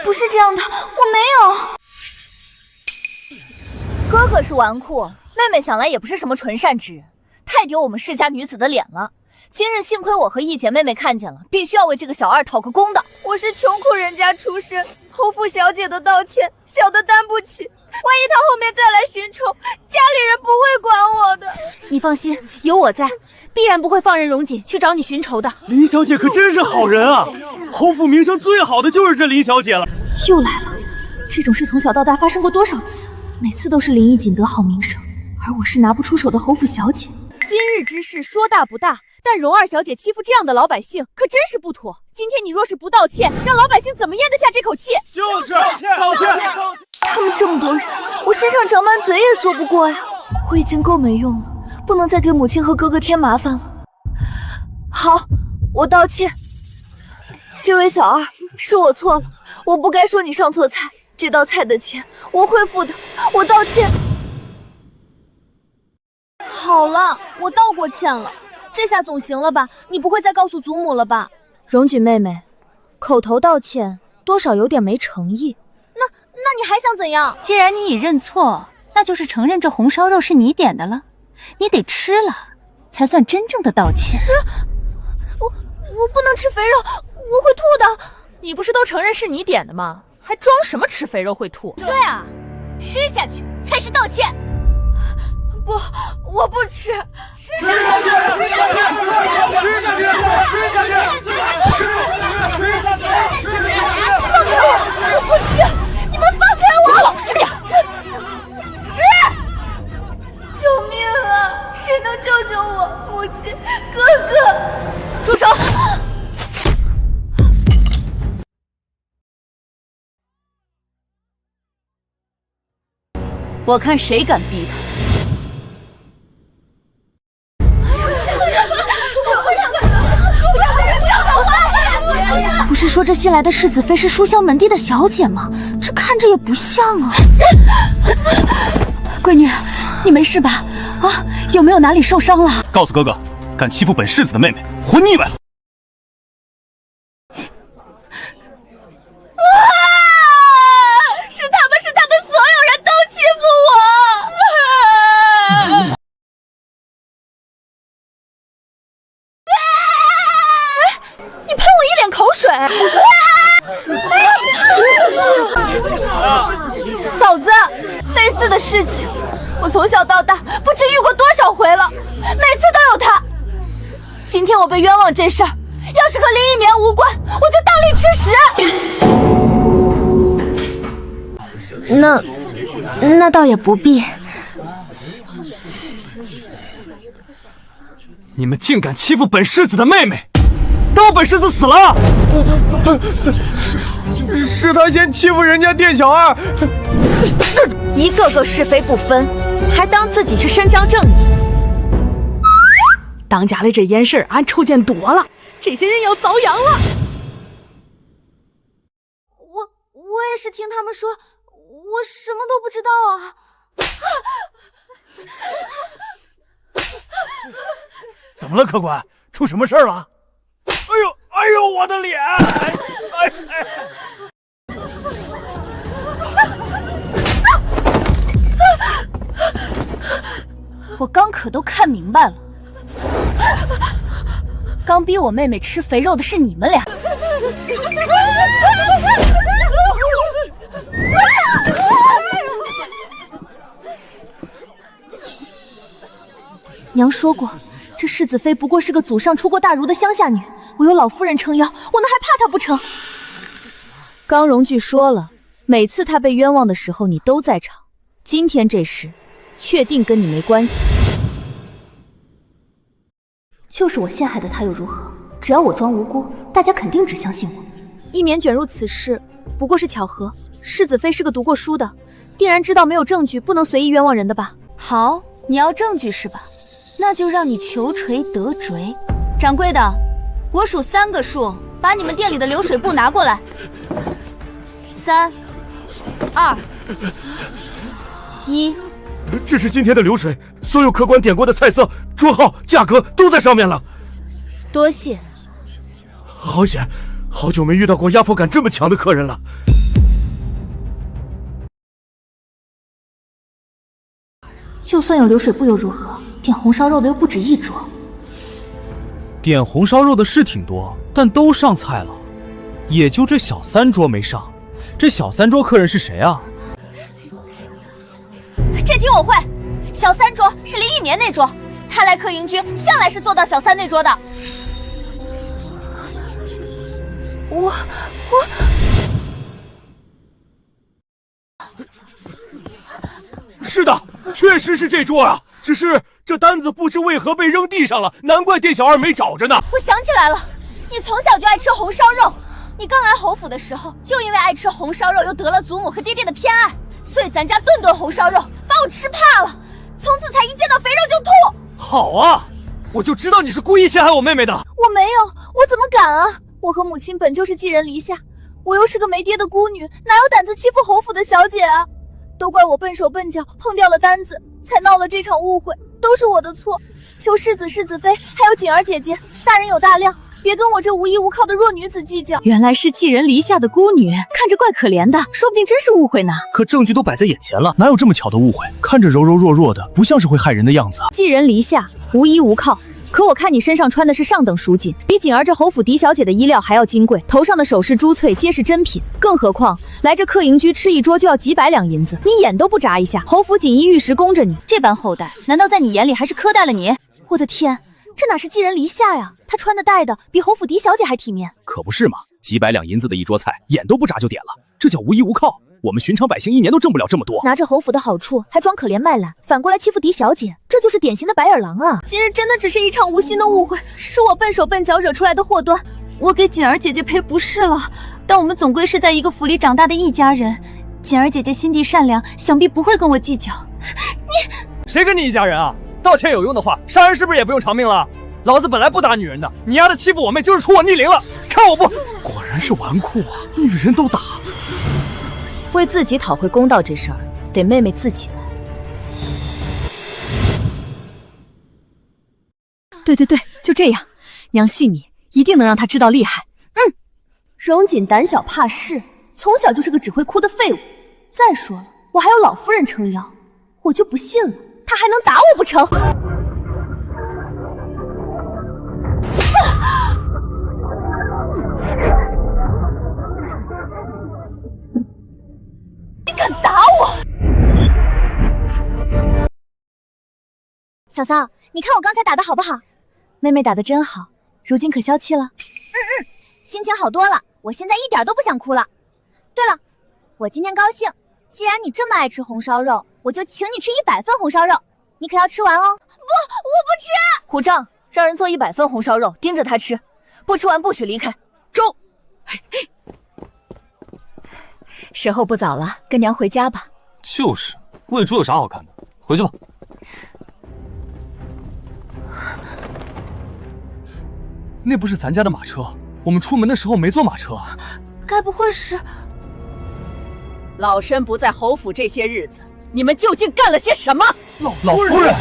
不是这样的，我没有。哥哥是纨绔，妹妹想来也不是什么纯善之人，太丢我们世家女子的脸了。今日幸亏我和义姐妹妹看见了，必须要为这个小二讨个公道。我是穷苦人家出身，侯府小姐的道歉，小的担不起。万一她后面再来寻仇，家里人不会管我的。你放心，有我在，必然不会放任荣锦去找你寻仇的。林小姐可真是好人啊！侯府名声最好的就是这林小姐了。又来了，这种事从小到大发生过多少次？每次都是林义锦得好名声，而我是拿不出手的侯府小姐。今日之事说大不大，但荣二小姐欺负这样的老百姓，可真是不妥。今天你若是不道歉，让老百姓怎么咽得下这口气？就是道歉。他们这么多人，我身上长满嘴也说不过呀。我已经够没用了，不能再给母亲和哥哥添麻烦了。好，我道歉。这位小二，是我错了，我不该说你上错菜，这道菜的钱我会付的，我道歉。好了，我道过歉了，这下总行了吧？你不会再告诉祖母了吧？荣举妹妹，口头道歉多少有点没诚意。那你还想怎样？既然你已认错，那就是承认这红烧肉是你点的了，你得吃了，才算真正的道歉。吃？我不能吃肥肉，我会吐的。你不是都承认是你点的吗？还装什么吃肥肉会吐？对啊，吃下去才是道歉。不，我不吃。吃下去！放开我！我不吃！你们放开我！老实点！吃！救命啊！谁能救救我？母亲，哥哥！住手！我看谁敢逼他！不是说这新来的世子妃是书香门第的小姐吗？这看着也不像啊。闺女，你没事吧？啊，有没有哪里受伤了？告诉哥哥，敢欺负本世子的妹妹，活腻歪了！是他们所有人都欺负我！你喷我一脸口水！嫂子，类似的事情我从小到大不知遇过多少回了，每次都有他。今天我被冤枉这事儿，要是和林一棉无关，我就当力吃屎。那倒也不必。你们竟敢欺负本世子的妹妹，当本世子死了！是他先欺负人家店小二，一个个是非不分，还当自己是伸张正义。当家的这件事俺瞅见多了，这些人要遭殃了。我也是听他们说，我什么都不知道啊。怎么了，客官？出什么事儿了？哎呦，我的脸！我刚可都看明白了，刚逼我妹妹吃肥肉的是你们俩。娘说过，这世子妃不过是个祖上出过大儒的乡下女，我有老夫人撑腰，我能还怕她不成？刚荣句说了，每次她被冤枉的时候你都在场，今天这事确定跟你没关系。就是我陷害的她又如何？只要我装无辜，大家肯定只相信我。一绵卷入此事不过是巧合，世子妃是个读过书的，定然知道没有证据不能随意冤枉人的吧？好，你要证据是吧？那就让你求锤得锤。掌柜的，我数3个数，把你们店里的流水布拿过来。3、2、1。这是今天的流水，所有客官点过的菜色、桌号、价格都在上面了。多谢。好险，好久没遇到过压迫感这么强的客人了。就算有流水布又如何？点红烧肉的又不止一桌。点红烧肉的是挺多，但都上菜了，也就这小3桌没上。这小3桌客人是谁啊？这题我会，小3桌是林一棉那桌，他来客营居向来是坐到小3那桌的。是的，确实是这桌啊，只是这单子不知为何被扔地上了，难怪店小二没找着呢。我想起来了，你从小就爱吃红烧肉，你刚来侯府的时候，就因为爱吃红烧肉，又得了祖母和爹爹的偏爱，所以咱家顿顿红烧肉，把我吃怕了，从此才一见到肥肉就吐。好啊，我就知道你是故意陷害我妹妹的。我没有，我怎么敢啊！我和母亲本就是寄人篱下，我又是个没爹的孤女，哪有胆子欺负侯府的小姐啊？都怪我笨手笨脚，碰掉了单子，才闹了这场误会，都是我的错。求世子、世子妃还有锦儿姐姐，大人有大量，别跟我这无依无靠的弱女子计较。原来是寄人篱下的孤女，看着怪可怜的，说不定真是误会呢。可证据都摆在眼前了，哪有这么巧的误会？看着柔柔弱弱的，不像是会害人的样子啊。寄人篱下，无依无靠。可我看你身上穿的是上等蜀锦，比锦儿这侯府嫡小姐的衣料还要金贵，头上的首饰珠翠皆是珍品，更何况来这客营居吃一桌就要几百两银子，你眼都不眨一下，侯府锦衣玉食供着你，这般厚待，难道在你眼里还是苛待了你？我的天，这哪是寄人篱下呀？她穿的戴的比侯府嫡小姐还体面，可不是嘛？几百两银子的一桌菜，眼都不眨就点了，这叫无依无靠。我们寻常百姓一年都挣不了这么多，拿着侯府的好处还装可怜卖懒，反过来欺负嫡小姐，这就是典型的白眼狼啊！今日真的只是一场无心的误会，是我笨手笨脚惹出来的祸端。我给锦儿姐姐赔不是了，但我们总归是在一个府里长大的一家人，锦儿姐姐心地善良，想必不会跟我计较。谁跟你一家人啊？道歉有用的话，杀人是不是也不用偿命了？老子本来不打女人的，你丫的欺负我妹就是出我逆鳞了，看我不……果然是纨绔啊，女人都打。为自己讨回公道这事儿，得妹妹自己来。对，就这样，娘信你，一定能让她知道厉害。荣锦胆小怕事，从小就是个只会哭的废物。再说了，我还有老夫人撑腰，我就不信了，她还能打我不成？你敢打我！嫂嫂，你看我刚才打的好不好？妹妹打得真好，如今可消气了？心情好多了，我现在一点都不想哭了。对了，我今天高兴，既然你这么爱吃红烧肉，我就请你吃100份红烧肉，你可要吃完哦。不，我不吃。虎杖，让人做100份红烧肉，盯着他吃，不吃完不许离开。中。时候不早了，跟娘回家吧。就是，喂猪有啥好看的？回去吧。那不是咱家的马车，我们出门的时候没坐马车啊。该不会是……老身不在侯府这些日子，你们究竟干了些什么？老夫人，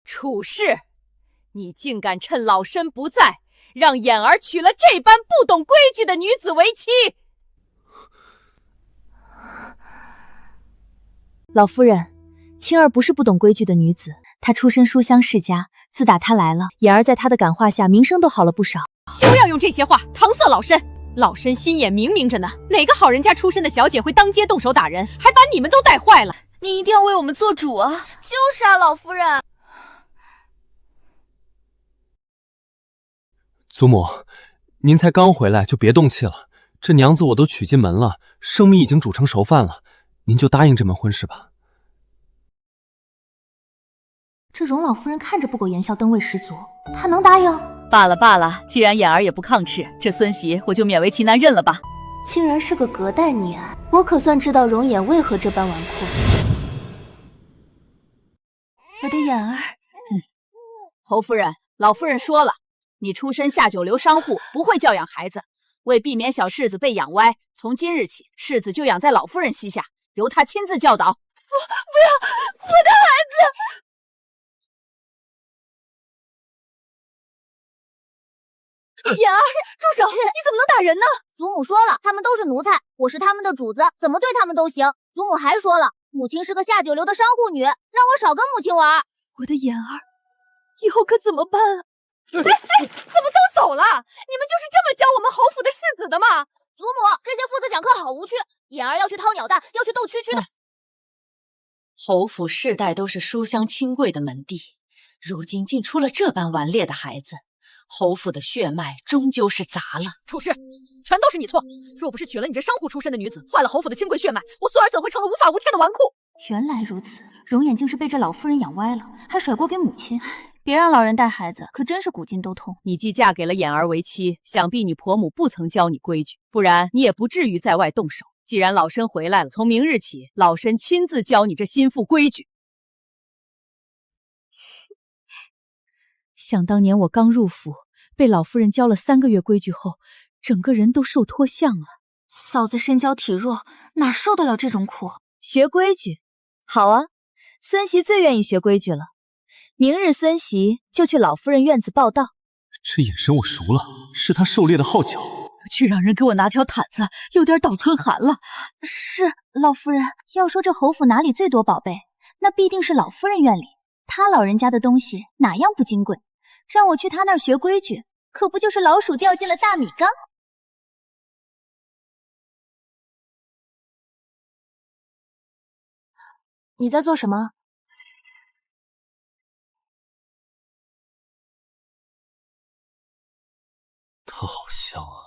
处事，你竟敢趁老身不在，让眼儿娶了这般不懂规矩的女子为妻！老夫人，青儿不是不懂规矩的女子，她出身书香世家，自打她来了，眼儿在她的感化下，名声都好了不少。休要用这些话搪塞老身，老身心眼明明着呢，哪个好人家出身的小姐会当街动手打人，还把你们都带坏了？你一定要为我们做主啊！就是啊，老夫人。祖母，您才刚回来就别动气了，这娘子我都娶进门了，生米已经煮成熟饭了，您就答应这门婚事吧。这荣老夫人看着不苟言笑，灯味十足，她能答应？罢了罢了，既然眼儿也不抗斥，这孙媳我就勉为其难认了吧。竟然是个隔代溺爱，我可算知道容颜为何这般纨绔。我的眼儿，侯夫人，老夫人说了，你出身下九流商户，不会教养孩子。为避免小世子被养歪，从今日起，世子就养在老夫人膝下，由她亲自教导。不要，我的孩子！眼儿，住手！你怎么能打人呢？祖母说了，他们都是奴才，我是他们的主子，怎么对他们都行。祖母还说了，母亲是个下九流的商户女，让我少跟母亲玩。我的眼儿，以后可怎么办啊？哎，怎么都走了？你们就是这么教我们侯府的世子的吗？祖母，这些父子讲课好无趣，眼儿要去掏鸟蛋，要去斗蛐蛐的。侯府世代都是书香清贵的门第，如今竟出了这般顽劣的孩子。侯府的血脉终究是杂了。处事，全都是你错！若不是娶了你这商户出身的女子，坏了侯府的清贵血脉，我素儿怎会成了无法无天的纨绔？原来如此，容颜竟是被这老夫人养歪了，还甩锅给母亲。别让老人带孩子，可真是古今都痛。你既嫁给了眼儿为妻，想必你婆母不曾教你规矩，不然你也不至于在外动手。既然老身回来了，从明日起，老身亲自教你这心腹规矩。想当年我刚入府，被老夫人教了3个月规矩后，整个人都瘦脱相了。嫂子身娇体弱，哪受得了这种苦？学规矩，好啊，孙媳最愿意学规矩了。明日孙媳就去老夫人院子报道。这眼神我熟了，是她狩猎的号角。去让人给我拿条毯子，有点倒春寒了。是，老夫人。要说这侯府哪里最多宝贝，那必定是老夫人院里。她老人家的东西哪样不金贵？让我去她那儿学规矩，可不就是老鼠掉进了大米缸？你在做什么？它好香啊！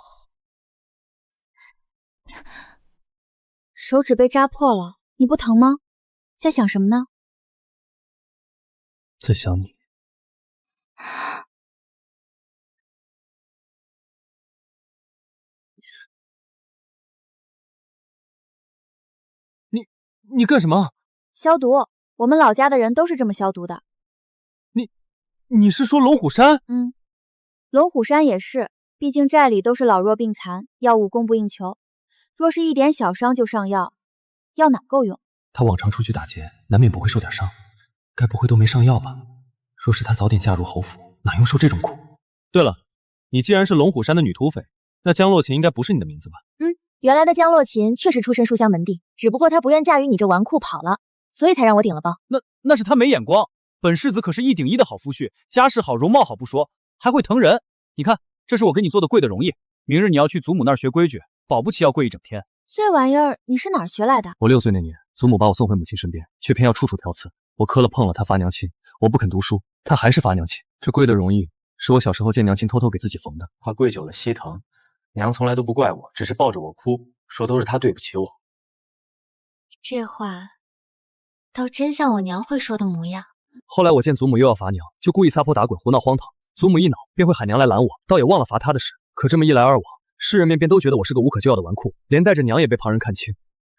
手指被扎破了，你不疼吗？在想什么呢？在想你。你干什么？消毒，我们老家的人都是这么消毒的。你是说龙虎山？龙虎山也是，毕竟寨里都是老弱病残，药物供不应求。若是一点小伤就上药，药哪够用？他往常出去打劫，难免不会受点伤，该不会都没上药吧？若是他早点嫁入侯府，哪用受这种苦？对了，你既然是龙虎山的女土匪，那江洛琴应该不是你的名字吧？原来的江洛琴确实出身书香门第，只不过她不愿嫁与你这纨绔跑了，所以才让我顶了包。那是他没眼光。本世子可是1顶1的好夫婿，家世好，容貌好不说，还会疼人。你看，这是我给你做的跪的容易。明日你要去祖母那儿学规矩，保不齐要跪一整天。这玩意儿你是哪儿学来的？我6岁那年，祖母把我送回母亲身边，却偏要处处挑刺。我磕了碰了，她罚娘亲；我不肯读书，她还是罚娘亲。这跪的容易，是我小时候见娘亲偷偷给自己缝的，怕跪久了膝疼。娘从来都不怪我，只是抱着我哭，说都是她对不起我。这话倒真像我娘会说的模样。后来我见祖母又要罚娘，就故意撒泼打滚，胡闹荒唐。祖母一恼，便会喊娘来拦我，倒也忘了罚她的事。可这么一来二往，世人们便都觉得我是个无可救药的纨绔，连带着娘也被旁人看轻，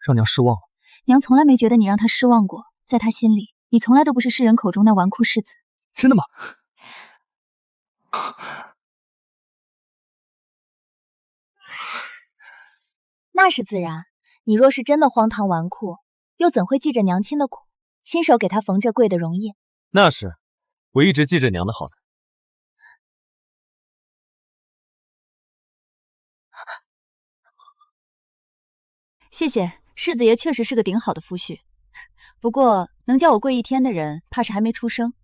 让娘失望了。娘从来没觉得你让她失望过，在她心里，你从来都不是世人口中那纨绔世子。真的吗？那是自然。你若是真的荒唐纨绔，又怎会记着娘亲的苦，亲手给她缝这贵的容叶？那是，我一直记着娘的好的。谢谢，世子爷确实是个顶好的夫婿。不过能叫我跪一天的人，怕是还没出生。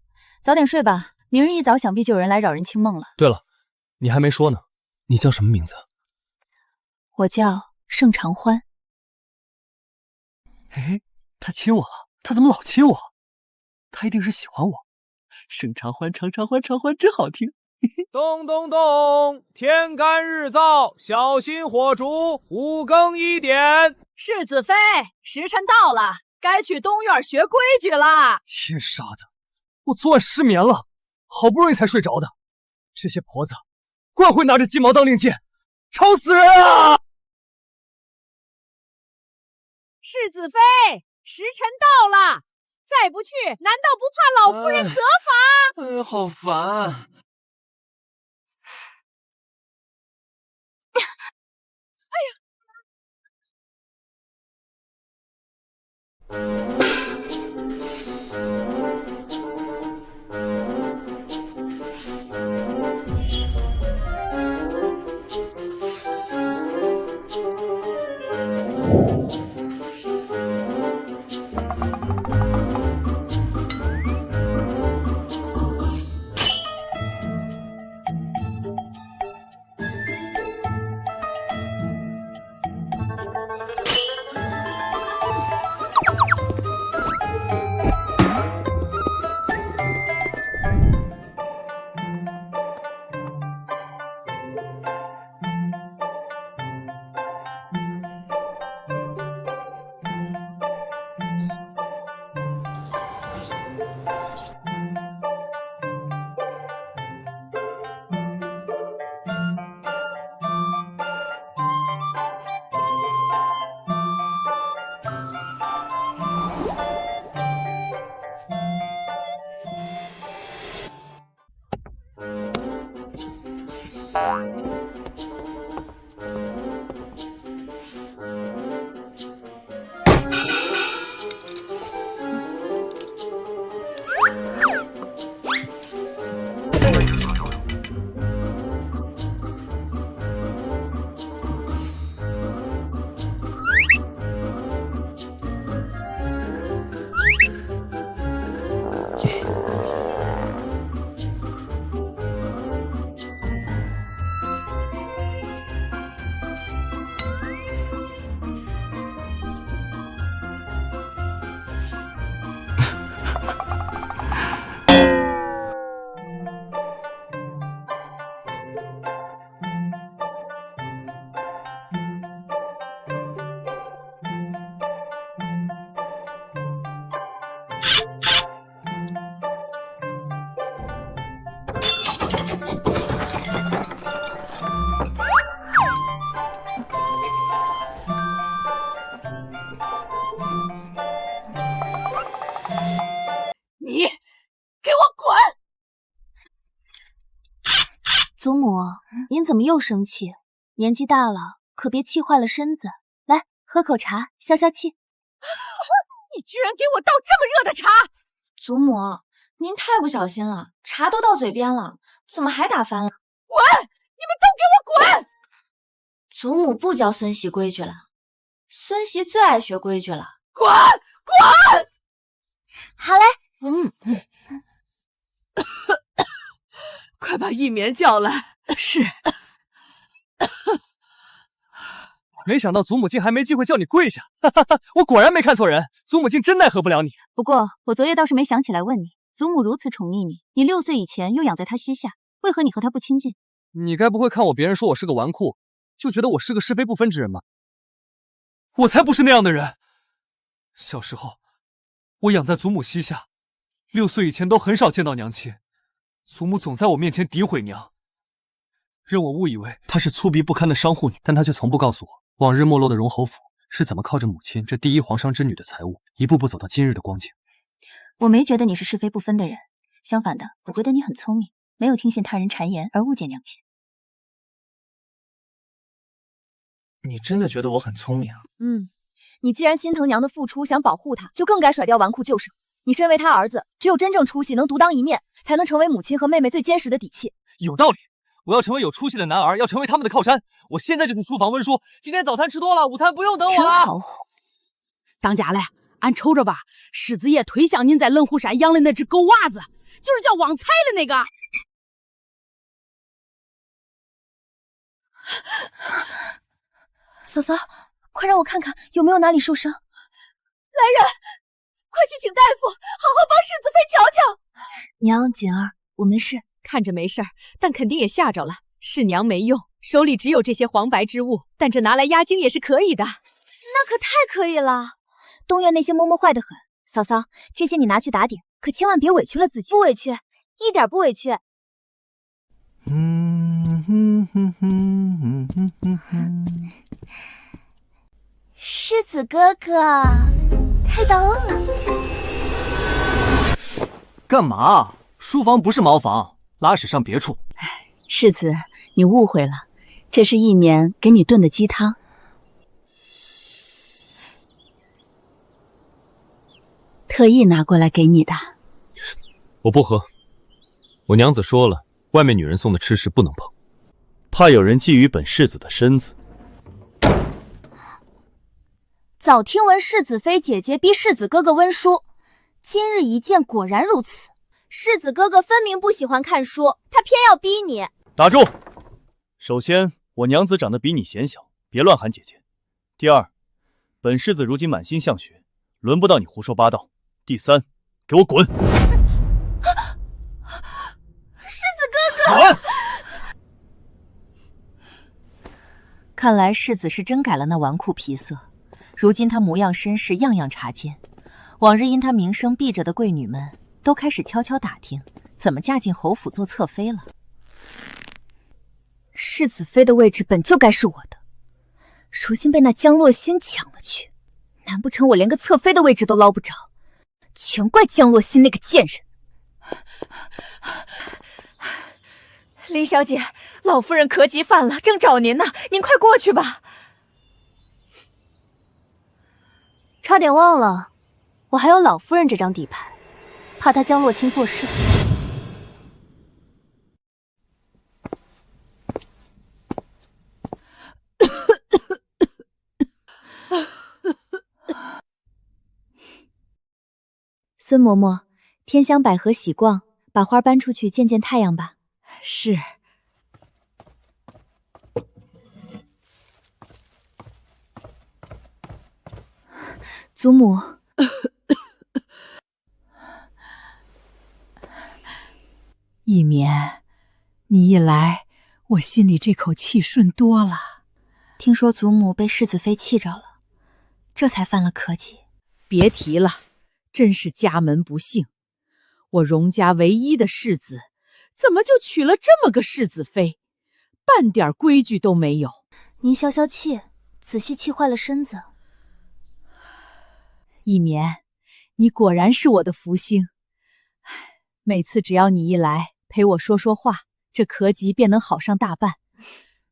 早点睡吧，明日一早想必就有人来扰人清梦了。对了，你还没说呢，你叫什么名字？我叫盛长欢。哎，他亲我了，他怎么老亲我？他一定是喜欢我。盛长欢，长长欢，长欢真好听。咚咚咚，天干日燥，小心火烛，5更1点。世子妃，时辰到了，该去东院学规矩啦。天杀的，我昨晚失眠了，好不容易才睡着的。这些婆子，怪会拿着鸡毛当令箭，吵死人啊！世子妃，时辰到了，再不去，难道不怕老夫人责罚？哎呀，好烦。祖母，您怎么又生气？年纪大了，可别气坏了身子。来，喝口茶，消消气。你居然给我倒这么热的茶！祖母，您太不小心了，茶都到嘴边了，怎么还打翻了？滚！你们都给我滚！祖母不教孙媳规矩了，孙媳最爱学规矩了。滚！滚！好嘞，快把一棉叫来。是。没想到祖母竟还没机会叫你跪下，哈哈哈！我果然没看错人，祖母竟真奈何不了你。不过我昨夜倒是没想起来问你，祖母如此宠溺你，你6岁以前又养在她膝下，为何你和她不亲近？你该不会看我别人说我是个纨绔，就觉得我是个是非不分之人吧？我才不是那样的人。小时候，我养在祖母膝下，6岁以前都很少见到娘亲，祖母总在我面前诋毁娘，让我误以为她是粗鄙不堪的商户女，但她却从不告诉我，往日没落的荣侯府是怎么靠着母亲这第一皇商之女的财物，一步步走到今日的光景。我没觉得你是是非不分的人，相反的，我觉得你很聪明，没有听信他人谗言而误解娘亲。你真的觉得我很聪明啊？你既然心疼娘的付出，想保护她，就更该甩掉纨绔旧生。你身为他儿子，只有真正出息，能独当一面，才能成为母亲和妹妹最坚实的底气。有道理，我要成为有出息的男儿，要成为他们的靠山。我现在就去书房温书，今天早餐吃多了，午餐不用等我了。真好哄。当家嘞，俺瞅着吧，世子爷忒像您在冷湖山养的那只狗娃子，就是叫旺财的那个。嫂嫂，快让我看看有没有哪里受伤。来人，快去请大夫，好好帮世子妃瞧瞧。娘，锦儿，我没事。看着没事儿，但肯定也吓着了。是娘没用，手里只有这些黄白之物，但这拿来压惊也是可以的。那可太可以了。东院那些嬷嬷坏得很，嫂嫂，这些你拿去打点，可千万别委屈了自己。不委屈，一点不委屈。世子哥哥，太逗了。干嘛？书房不是茅房，拉屎上别处。世子，你误会了，这是一绵给你炖的鸡汤。特意拿过来给你的。我不喝，我娘子说了，外面女人送的吃食不能碰，怕有人觊觎本世子的身子。早听闻世子妃姐姐逼世子哥哥温书，今日一见，果然如此。世子哥哥分明不喜欢看书，他偏要逼你。打住！首先，我娘子长得比你显小，别乱喊姐姐。第二，本世子如今满心向学，轮不到你胡说八道。第三，给我滚！世子哥哥，滚！看来世子是真改了那纨绔皮色，如今他模样身世样样察见。往日因他名声避着的贵女们，都开始悄悄打听，怎么嫁进侯府做侧妃了。世子妃的位置本就该是我的，如今被那江洛心抢了去，难不成我连个侧妃的位置都捞不着？全怪江洛心那个贱人。林小姐，老夫人咳疾犯了，正找您呢，您快过去吧。差点忘了，我还有老夫人这张底牌，怕她江洛清做事。孙嬷嬷，天香百合喜逛，把花搬出去见见太阳吧。是。祖母，一绵，你一来，我心里这口气顺多了。听说祖母被世子妃气着了，这才犯了咳疾。别提了，真是家门不幸。我荣家唯一的世子，怎么就娶了这么个世子妃？半点规矩都没有。您消消气，仔细气坏了身子。一绵，你果然是我的福星。每次只要你一来，陪我说说话，这咳疾便能好上大半。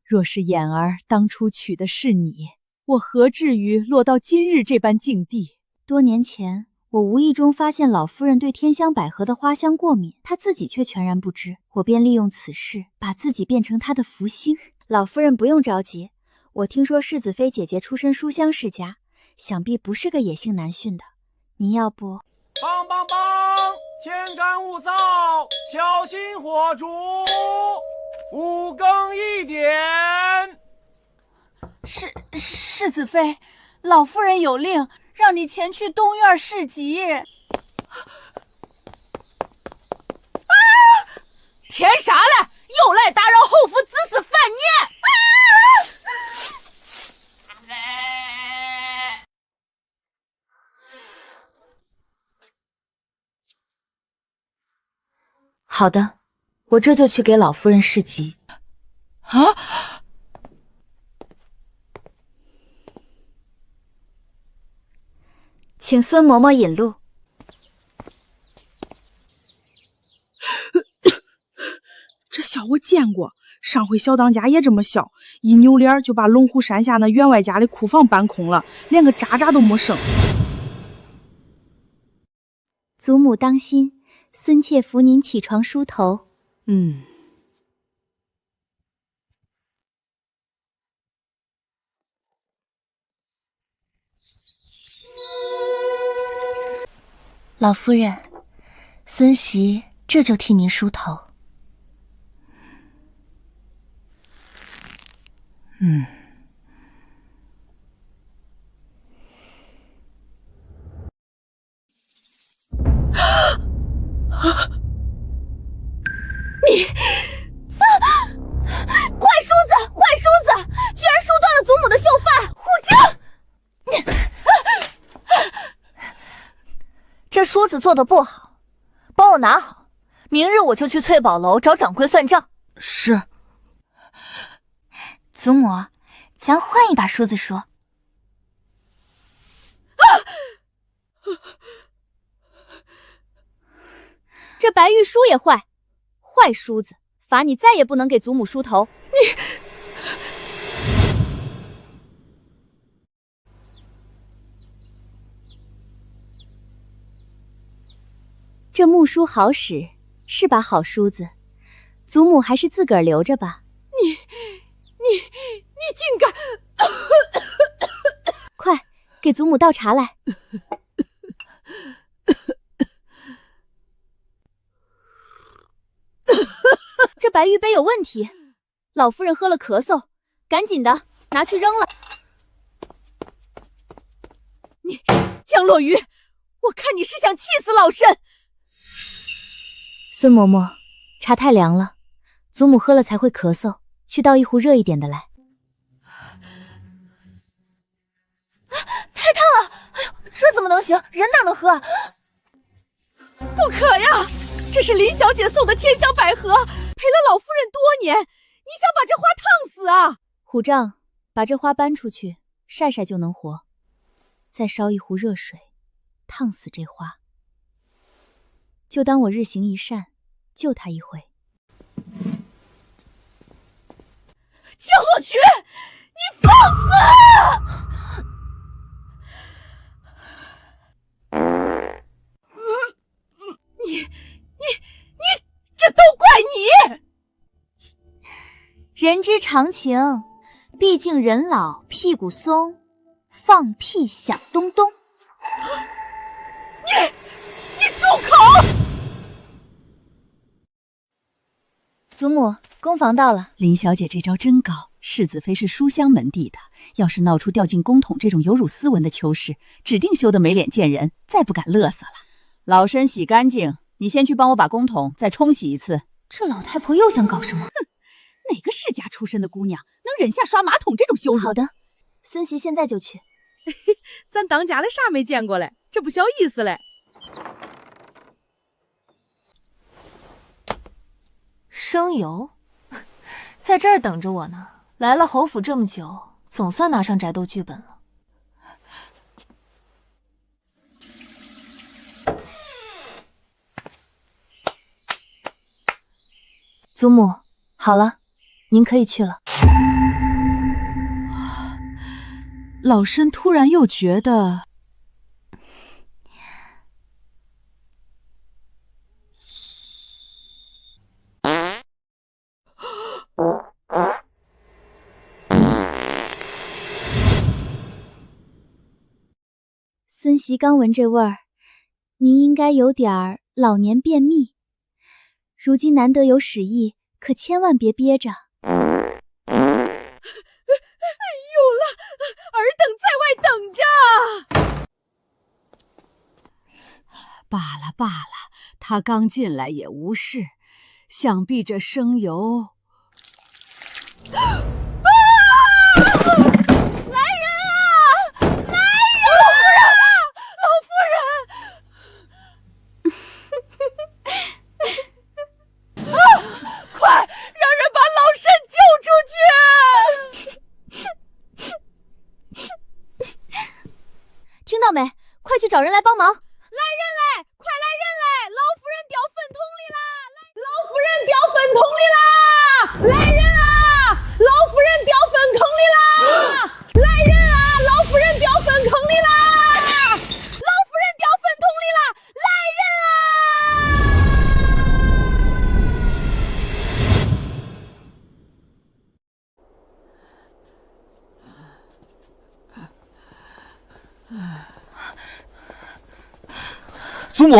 若是眼儿当初娶的是你，我何至于落到今日这般境地？多年前，我无意中发现老夫人对天香百合的花香过敏，她自己却全然不知。我便利用此事，把自己变成她的福星。老夫人不用着急，我听说世子妃姐姐出身书香世家，想必不是个野性难驯的。您要不……梆梆梆！天干物燥，小心火烛。5更1点。世子妃，老夫人有令，让你前去东院市集。填啥了？又来打扰后府子嗣饭宴！好的，我这就去给老夫人市集。啊！请孙嬷嬷引路。这小屋见过，上回小当家也这么小，一扭脸就把龙湖山下那员外家的库房搬空了，连个渣渣都没剩。祖母当心，孙妾扶您起床梳头。老夫人，孙媳这就替您梳头。你坏梳子，坏梳子，居然梳断了祖母的秀发！虎正，这梳子做的不好，帮我拿好，明日我就去翠宝楼找掌柜算账。是。祖母，咱换一把梳子梳。这白玉梳也坏，坏梳子，罚你再也不能给祖母梳头。这木梳好使，是把好梳子，祖母还是自个儿留着吧。你竟敢！快给祖母倒茶来。这白玉杯有问题，老夫人喝了咳嗽，赶紧的拿去扔了。你江洛雨，我看你是想气死老身。孙嬷嬷，茶太凉了，祖母喝了才会咳嗽，去倒一壶热一点的来。太烫了！哎呦，这怎么能行？人哪能喝啊？不可呀！这是林小姐送的天香百合，陪了老夫人多年，你想把这花烫死啊？虎杖，把这花搬出去晒晒就能活，再烧一壶热水，烫死这花。就当我日行一善，救他一回。江洛曲，你放肆！你，这都怪你！人之常情，毕竟人老屁股松，放屁响咚咚。你住口！祖母，宫房到了。林小姐这招真高，世子妃是书香门第的，要是闹出掉进宫统这种有辱斯文的糗事，指定羞得没脸见人，再不敢乐色了。老身洗干净，你先去帮我把宫统再冲洗一次。这老太婆又想搞什么？哼，哪个世家出身的姑娘能忍下刷马桶这种羞辱？好的，孙媳现在就去。咱当家的啥没见过嘞，这不小意思嘞。生油，在这儿等着我呢。来了侯府这么久，总算拿上宅斗剧本了。祖母，好了，您可以去了。老身突然又觉得，孙媳刚闻这味儿，您应该有点儿老年便秘。如今难得有使意，可千万别憋着。有了，尔等在外等着。罢了罢了，他刚进来也无事，想必这生油。来人啊！来人！老夫人！快让人把老身救出去！听到没？快去找人来帮忙！来人来，快来人来！老夫人掉粪桶里啦！老夫人掉粪桶里啦！来人啊！祖母，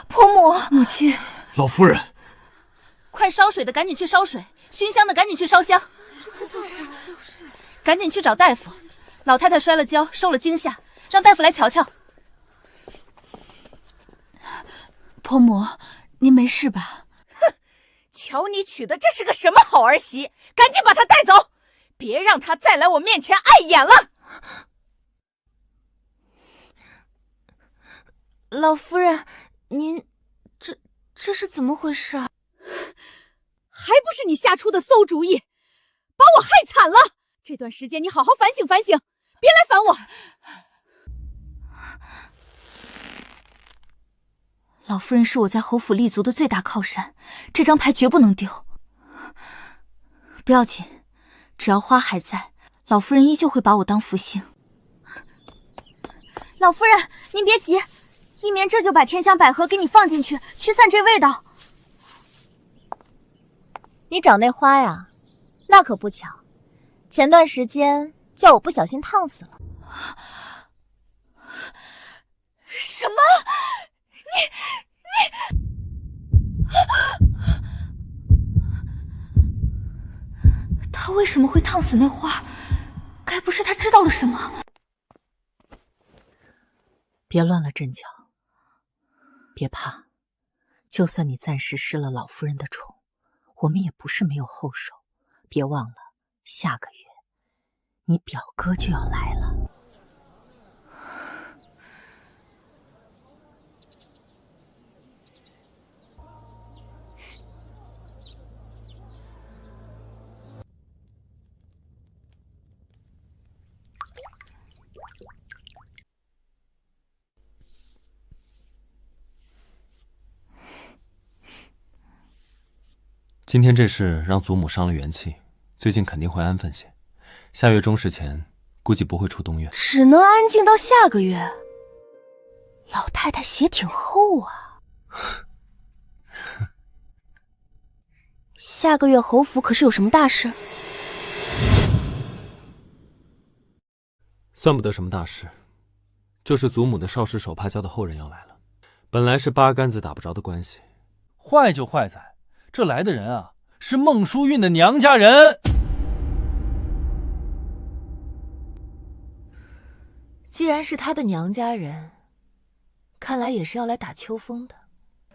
婆母，母亲，老夫人，快烧水的赶紧去烧水，熏香的赶紧去烧香，赶紧去找大夫。老太太摔了跤，受了惊吓，让大夫来瞧瞧。婆母，您没事吧？哼，瞧你娶的这是个什么好儿媳，赶紧把她带走，别让她再来我面前碍眼了。老夫人，您这是怎么回事啊？还不是你瞎出的馊主意，把我害惨了。这段时间你好好反省反省，别来烦我。老夫人是我在侯府立足的最大靠山，这张牌绝不能丢。不要紧，只要花还在，老夫人依旧会把我当福星。老夫人，您别急，一棉这就把天香百合给你放进去，驱散这味道。你找那花呀？那可不巧，前段时间叫我不小心烫死了。什么？他为什么会烫死那花？该不是他知道了什么？别乱了阵脚，别怕，就算你暂时失了老夫人的宠，我们也不是没有后手。别忘了，下个月你表哥就要来了。今天这事让祖母伤了元气，最近肯定会安分些。下月中时前，估计不会出东院，只能安静到下个月。老太太血挺厚啊。下个月侯府可是有什么大事？算不得什么大事，就是祖母的少室手帕教的后人要来了。本来是八竿子打不着的关系，坏就坏在这来的人啊，是孟淑韵的娘家人。既然是她的娘家人，看来也是要来打秋风的。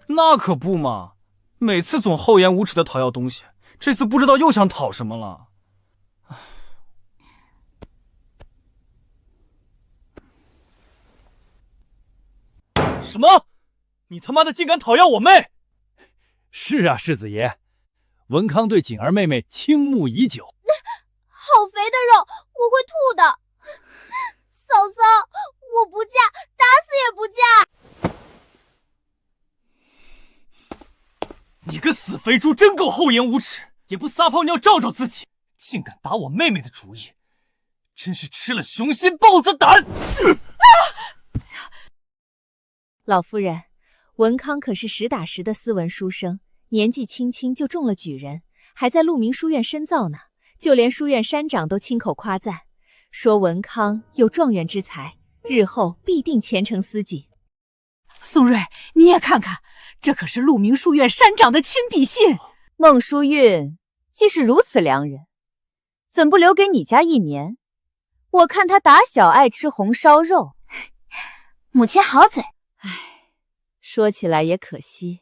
那可不嘛，每次总厚颜无耻的讨要东西，这次不知道又想讨什么了。什么？你他妈的竟敢讨要我妹！是啊，世子爷，文康对锦儿妹妹倾慕已久。好肥的肉，我会吐的。嫂嫂，我不嫁，打死也不嫁。你个死肥猪，真够厚颜无耻，也不撒泡尿照照自己，竟敢打我妹妹的主意，真是吃了雄心豹子胆！老夫人，文康可是实打实的斯文书生，年纪轻轻就中了举人，还在鹿鸣书院深造呢。就连书院山长都亲口夸赞，说文康有状元之才，日后必定前程似锦。宋瑞，你也看看，这可是鹿鸣书院山长的亲笔信。孟淑韵既是如此良人，怎不留给你家一棉？我看他打小爱吃红烧肉。母亲好嘴。说起来也可惜，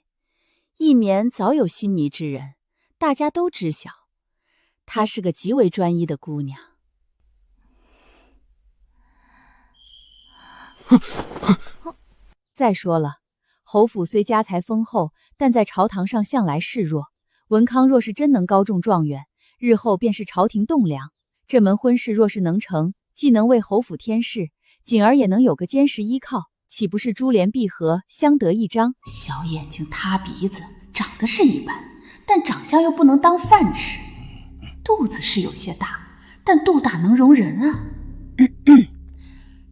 一棉早有心迷之人，大家都知晓。她是个极为专一的姑娘。再说了，侯府虽家财丰厚，但在朝堂上向来示弱。文康若是真能高中状元，日后便是朝廷栋梁。这门婚事若是能成，既能为侯府添事，锦儿也能有个坚实依靠，岂不是珠联璧合，相得益彰？小眼睛塌鼻子，长得是一般，但长相又不能当饭吃。肚子是有些大，但肚大能容人啊。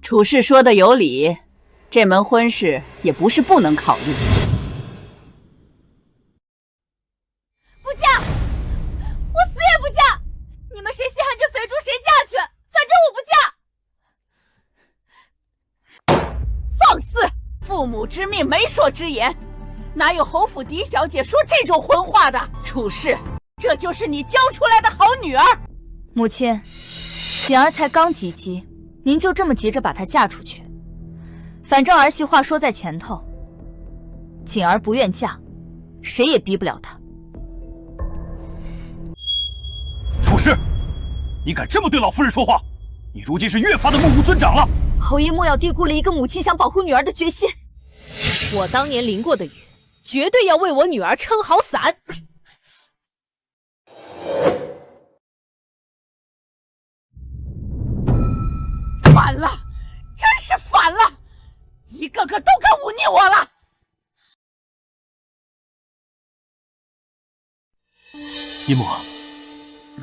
处事说的有理，这门婚事也不是不能考虑。不嫁，我死也不嫁！你们谁稀罕这肥猪谁嫁去，反正我不嫁。父母之命，媒妁之言，哪有侯府嫡小姐说这种混话的？楚氏，这就是你教出来的好女儿。母亲，锦儿才刚及笄，您就这么急着把她嫁出去？反正儿媳话说在前头，锦儿不愿嫁，谁也逼不了她。楚氏，你敢这么对老夫人说话？你如今是越发的目无尊长了。侯爷莫要低估了一个母亲想保护女儿的决心。我当年淋过的雨，绝对要为我女儿撑好伞。反了，真是反了！一个个都敢忤逆我了。姨母，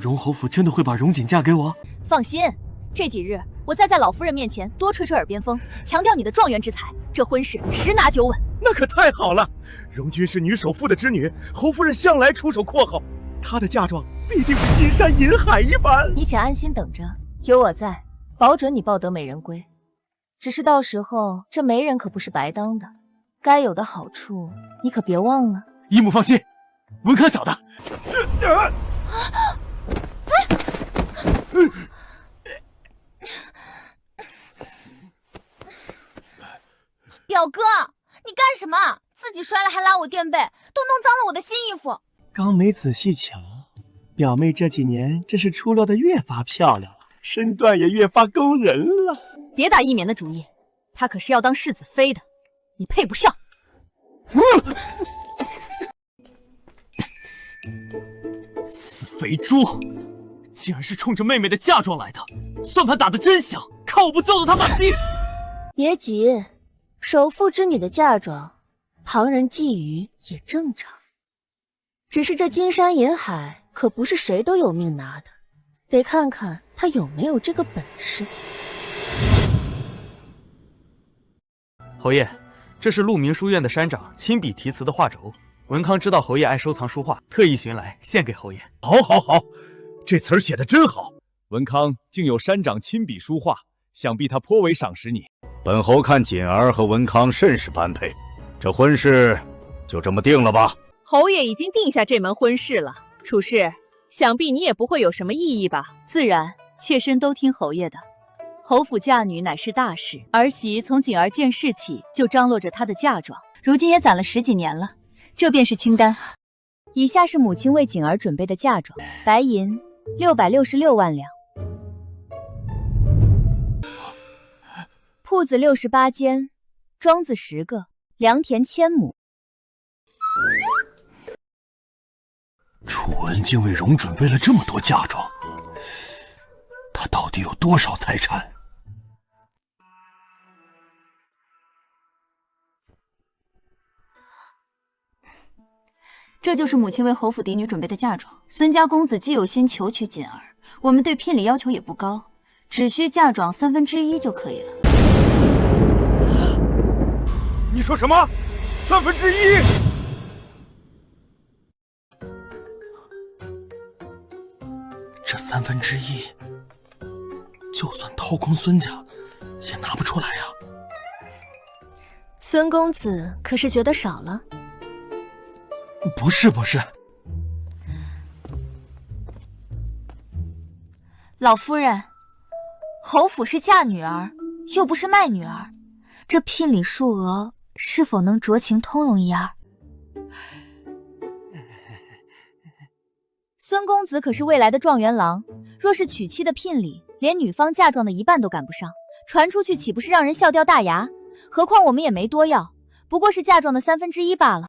荣侯府真的会把荣锦嫁给我？放心，这几日我再在老夫人面前多吹吹耳边风，强调你的状元之才，这婚事十拿九稳。那可太好了！荣君是女首富的之女，侯夫人向来出手阔厚，她的嫁妆必定是金山银海一般。你且安心等着，有我在，保准你抱得美人归。只是到时候这媒人可不是白当的，该有的好处你可别忘了。姨母放心，文康小的。表哥，你干什么？自己摔了还拉我垫背，都弄脏了我的新衣服。刚没仔细瞧，表妹这几年真是出落得越发漂亮了，身段也越发勾人了。别打一棉的主意，她可是要当世子妃的，你配不上。死肥猪，竟然是冲着妹妹的嫁妆来的，算盘打得真响，看我不揍得他满地！别急，首富之女的嫁妆，旁人觊觎也正常。只是这金山银海可不是谁都有命拿的，得看看他有没有这个本事。侯爷，这是鹿鸣书院的山长亲笔题词的画轴。文康知道侯爷爱收藏书画，特意寻来献给侯爷。好，好，好，这词儿写得真好。文康竟有山长亲笔书画，想必他颇为赏识你。本侯看锦儿和文康甚是般配，这婚事就这么定了吧。侯爷已经定下这门婚事了，楚氏，想必你也不会有什么异议吧？自然，妾身都听侯爷的。侯府嫁女乃是大事，儿媳从锦儿见世起就张罗着她的嫁妆，如今也攒了10几年了。这便是清单。以下是母亲为锦儿准备的嫁妆：白银666万两，铺子68间，庄子10个，良田1000亩。楚文竟为荣准备了这么多嫁妆，他到底有多少财产？这就是母亲为侯府嫡女准备的嫁妆。孙家公子既有心求娶锦儿，我们对聘礼要求也不高，只需嫁妆1/3就可以了。你说什么？1/3？这1/3，就算掏空孙家，也拿不出来呀。孙公子可是觉得少了？不是，不是。老夫人，侯府是嫁女儿，又不是卖女儿，这聘礼数额是否能酌情通融一二？孙公子可是未来的状元郎，若是娶妻的聘礼，连女方嫁妆的一半都赶不上，传出去岂不是让人笑掉大牙？何况我们也没多要，不过是嫁妆的1/3罢了。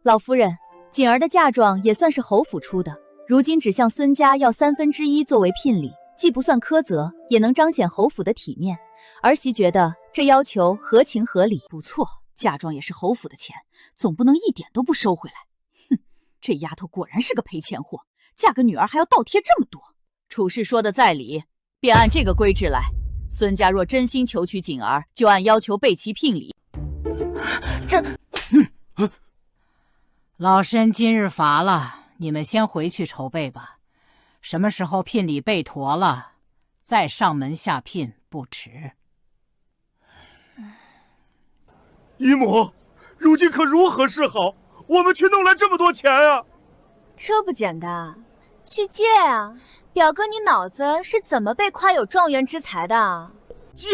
老夫人，锦儿的嫁妆也算是侯府出的，如今只向孙家要1/3作为聘礼，既不算苛责，也能彰显侯府的体面。儿媳觉得这要求合情合理。不错，嫁妆也是侯府的钱，总不能一点都不收回来。哼，这丫头果然是个赔钱货，嫁个女儿还要倒贴这么多。楚氏说的在理，便按这个规制来。孙家若真心求娶锦儿，就按要求备齐聘礼。这，老身今日乏了，你们先回去筹备吧。什么时候聘礼备妥了，再上门下聘不迟。姨母，如今可如何是好？我们却弄来这么多钱啊！这不简单，去借啊！表哥，你脑子是怎么被夸有状元之才的？借？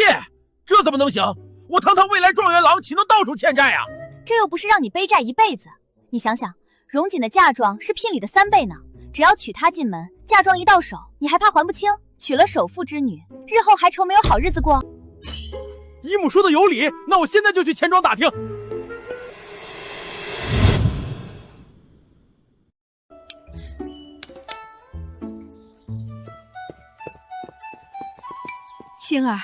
这怎么能行？我堂堂未来状元郎，岂能到处欠债啊？这又不是让你背债一辈子。你想想，荣锦的嫁妆是聘礼的3倍呢。只要娶她进门，嫁妆一到手，你还怕还不清？娶了首富之女，日后还愁没有好日子过？姨母说的有理，那我现在就去钱庄打听。青儿，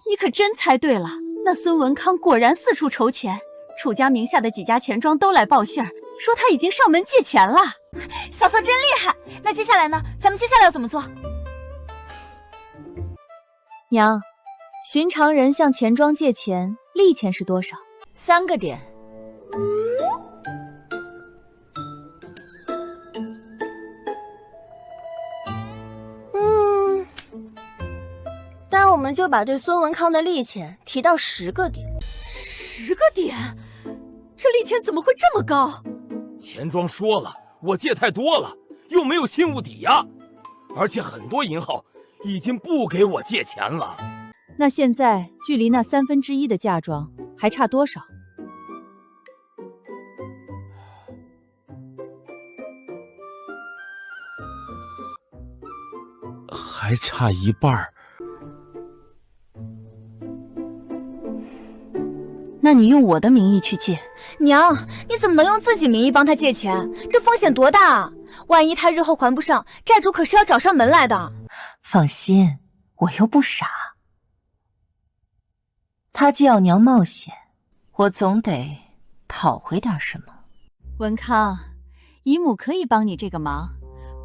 你可真猜对了，那孙文康果然四处筹钱，楚家名下的几家钱庄都来报信儿，说他已经上门借钱了。嫂嫂真厉害！那接下来呢？咱们接下来要怎么做？娘，寻常人向钱庄借钱，利钱是多少？3个点。那我们就把对孙文康的利钱提到10个点。10个点？这利钱怎么会这么高？钱庄说了，我借太多了，又没有信物抵押，而且很多银行已经不给我借钱了。那现在距离那1/3的嫁妆还差多少？还差1半。那你用我的名义去借。娘，你怎么能用自己名义帮他借钱？这风险多大啊！万一他日后还不上，债主可是要找上门来的。放心，我又不傻。他既要娘冒险，我总得讨回点什么。文康，姨母可以帮你这个忙，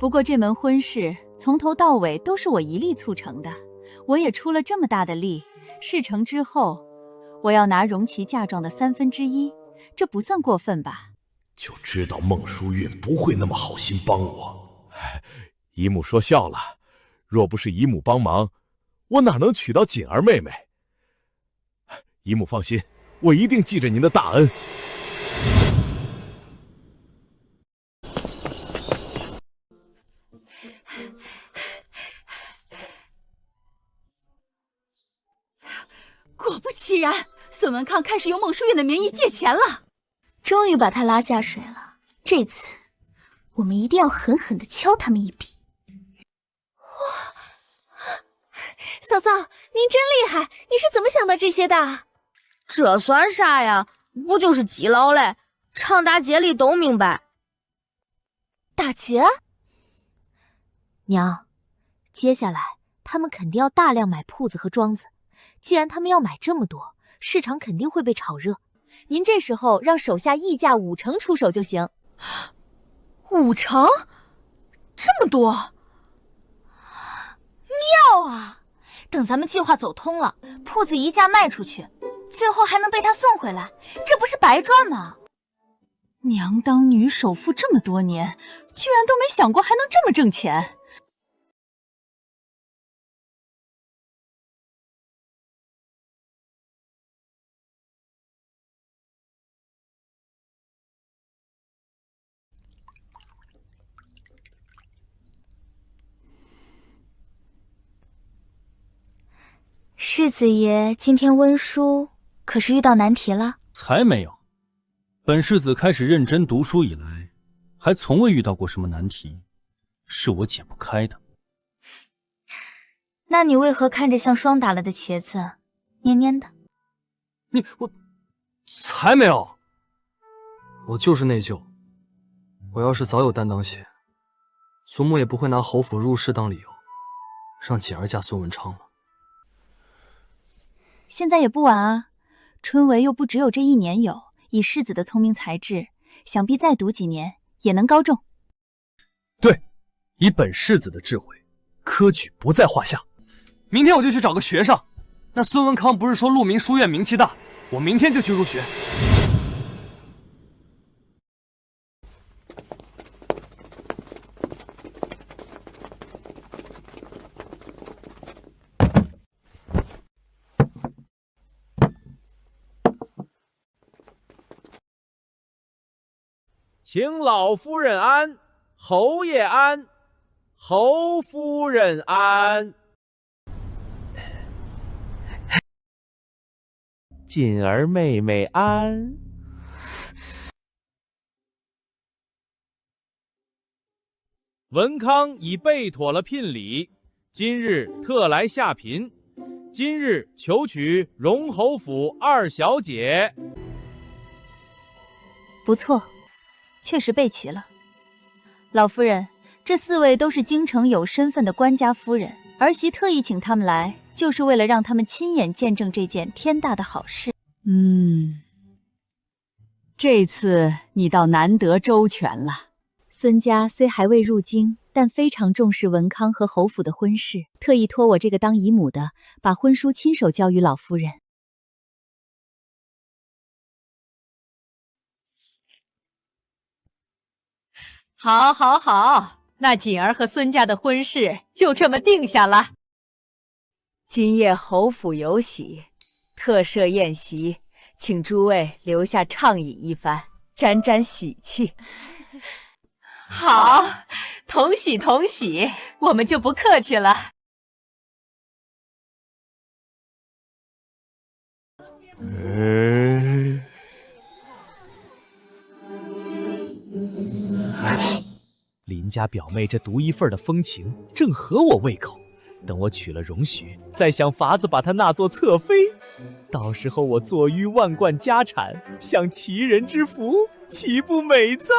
不过这门婚事从头到尾都是我一力促成的，我也出了这么大的力，事成之后，我要拿荣琪嫁妆的1/3，这不算过分吧？就知道孟淑韵不会那么好心帮我。姨母说笑了，若不是姨母帮忙，我哪能娶到锦儿妹妹？姨母放心，我一定记着您的大恩。果不其然，孙文康开始用孟淑韵的名义借钱了。终于把他拉下水了，这次我们一定要狠狠地敲他们一笔。嫂嫂，您真厉害，你是怎么想到这些的？这算啥呀？不就是基佬嘞？常大街里都明白。打劫？娘，接下来他们肯定要大量买铺子和庄子，既然他们要买这么多，市场肯定会被炒热。您这时候让手下溢价5成出手就行。5成？这么多？妙啊！等咱们计划走通了，铺子一价卖出去，最后还能被他送回来，这不是白赚吗？娘当女首富这么多年，居然都没想过还能这么挣钱。世子爷今天温书，可是遇到难题了？才没有，本世子开始认真读书以来，还从未遇到过什么难题，是我解不开的。那你为何看着像霜打了的茄子，黏黏的？我才没有，我就是内疚。我要是早有担当些，祖母也不会拿侯府入室当理由，让锦儿嫁孙文昌了。现在也不晚啊，春闱又不只有这1年有，以世子的聪明才智，想必再读几年也能高中。对，以本世子的智慧，科举不在话下。明天我就去找个学上。那孙文康不是说鹿鸣书院名气大，我明天就去入学。请老夫人安，侯爷安，侯夫人安。锦儿妹妹安。文康已备妥了聘礼，今日特来下嫔。今日求娶荣侯府二小姐。不错，确实备齐了。老夫人，这4位都是京城有身份的官家夫人，儿媳特意请他们来，就是为了让他们亲眼见证这件天大的好事。这次你倒难得周全了。孙家虽还未入京，但非常重视文康和侯府的婚事，特意托我这个当姨母的，把婚书亲手交于老夫人。好，好，好，那锦儿和孙家的婚事就这么定下了。今夜侯府有喜，特设宴席，请诸位留下畅饮一番，沾沾喜气。好，同喜同喜，我们就不客气了。林家表妹这独一份的风情正合我胃口，等我娶了容许，再想法子把她纳作侧妃。到时候我坐拥万贯家产，享齐人之福，岂不美哉？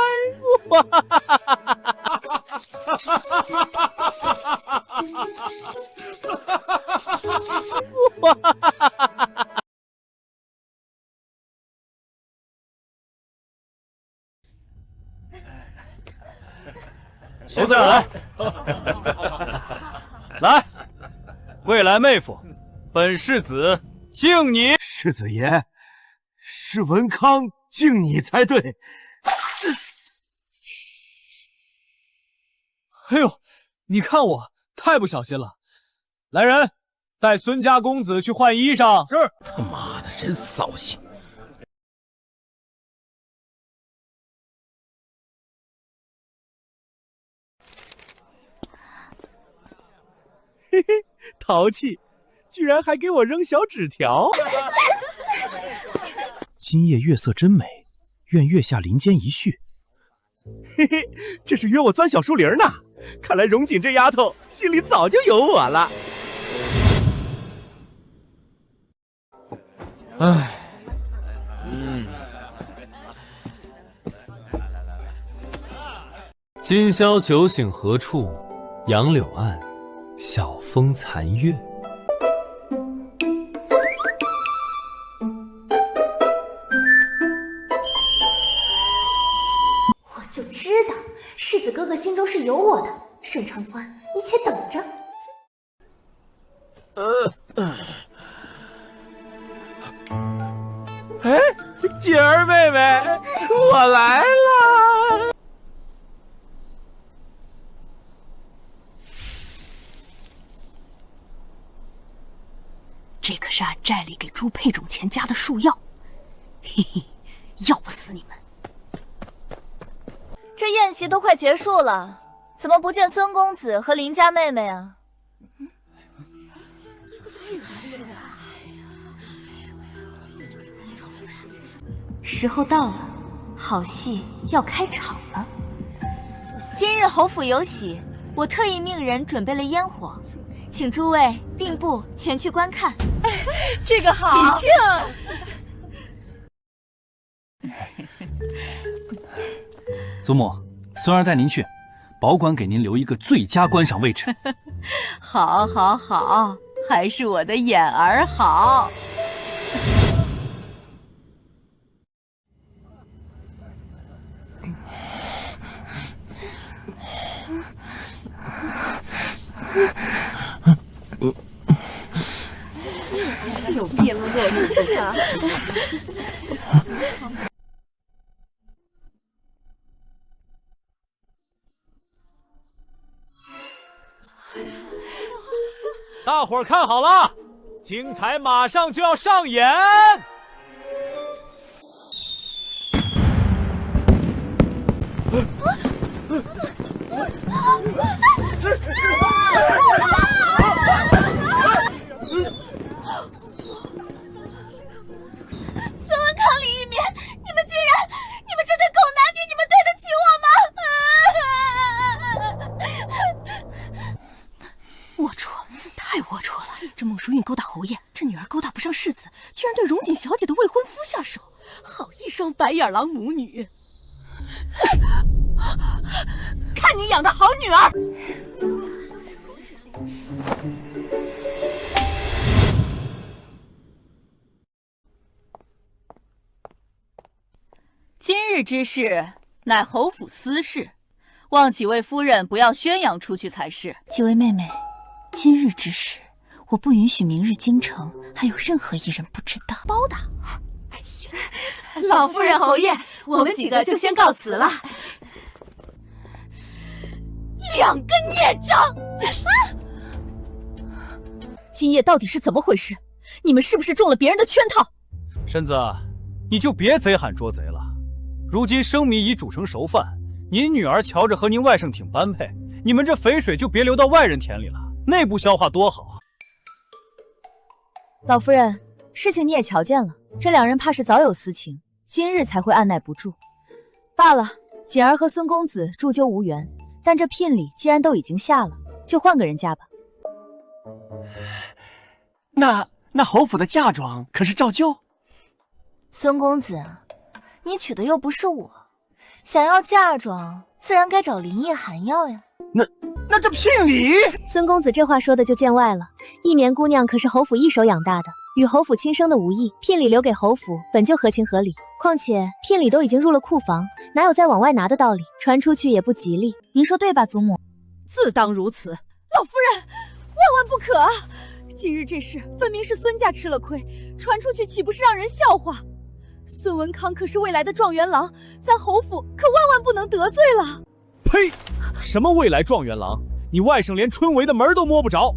现在来，来，未来妹夫，本世子敬你。世子爷，是文康敬你才对。哎呦，你看我太不小心了。来人，带孙家公子去换衣裳。是。他妈的，真扫兴。嘿嘿，淘气，居然还给我扔小纸条。今夜月色真美，愿月下林间一叙。嘿嘿，这是约我钻小树林呢。看来荣锦这丫头心里早就有我了。唉，今宵酒醒何处？杨柳岸，晓风残月。我就知道世子哥哥心中是有我的，盛长欢，你且等着。哎，锦儿妹妹，我来了。这可是俺寨里给朱佩种前加的树药，嘿嘿，要不死你们！这宴席都快结束了，怎么不见孙公子和林家妹妹啊？时候到了，好戏要开场了。今日侯府有喜，我特意命人准备了烟火，请诸位并步前去观看。这个好，喜庆。祖母，孙儿带您去，保管给您留一个最佳观赏位置。好，好，好，还是我的眼儿好。有病啊！大伙儿看好了，精彩马上就要上演。孙文康、李一鸣，你们这对狗男女，你们对得起我吗？龌龊，太龌龊了！这孟淑韵勾搭侯爷，这女儿勾搭不上世子，居然对荣锦小姐的未婚夫下手，好一双白眼狼母女！看你养的好女儿！今日之事乃侯府私事，望几位夫人不要宣扬出去才是。几位妹妹，今日之事，我不允许明日京城还有任何一人不知道。包打！老夫人、侯爷，我们几个就先告辞了。两个孽障！今夜到底是怎么回事？你们是不是中了别人的圈套？身子，你就别贼喊捉贼了。如今生米已煮成熟饭，您女儿瞧着和您外甥挺般配，你们这肥水就别流到外人田里了，内部消化多好啊！老夫人，事情你也瞧见了，这两人怕是早有私情，今日才会按耐不住。罢了，锦儿和孙公子铸就无缘，但这聘礼既然都已经下了，就换个人嫁吧。那侯府的嫁妆可是照旧？孙公子，你娶的又不是我，想要嫁妆，自然该找林烨寒要呀。那这聘礼……孙公子这话说的就见外了。一棉姑娘可是侯府一手养大的，与侯府亲生的无异，聘礼留给侯府本就合情合理。况且聘礼都已经入了库房，哪有再往外拿的道理？传出去也不吉利，您说对吧，祖母？自当如此。老夫人，万万不可啊！今日这事分明是孙家吃了亏，传出去岂不是让人笑话？孙文康可是未来的状元郎，咱侯府可万万不能得罪了。呸！什么未来状元郎？你外甥连春闱的门都摸不着。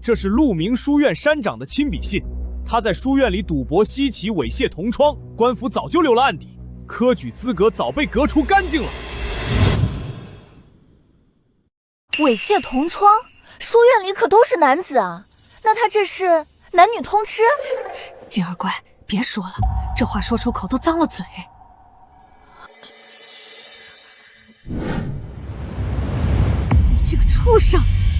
这是鹿鸣书院山长的亲笔信，他在书院里赌博西岐，猥亵同窗，官府早就留了案底，科举资格早被革除干净了。猥亵同窗，书院里可都是男子啊，那他这是男女通吃？锦儿乖，别说了，这话说出口都脏了嘴。你这个畜生，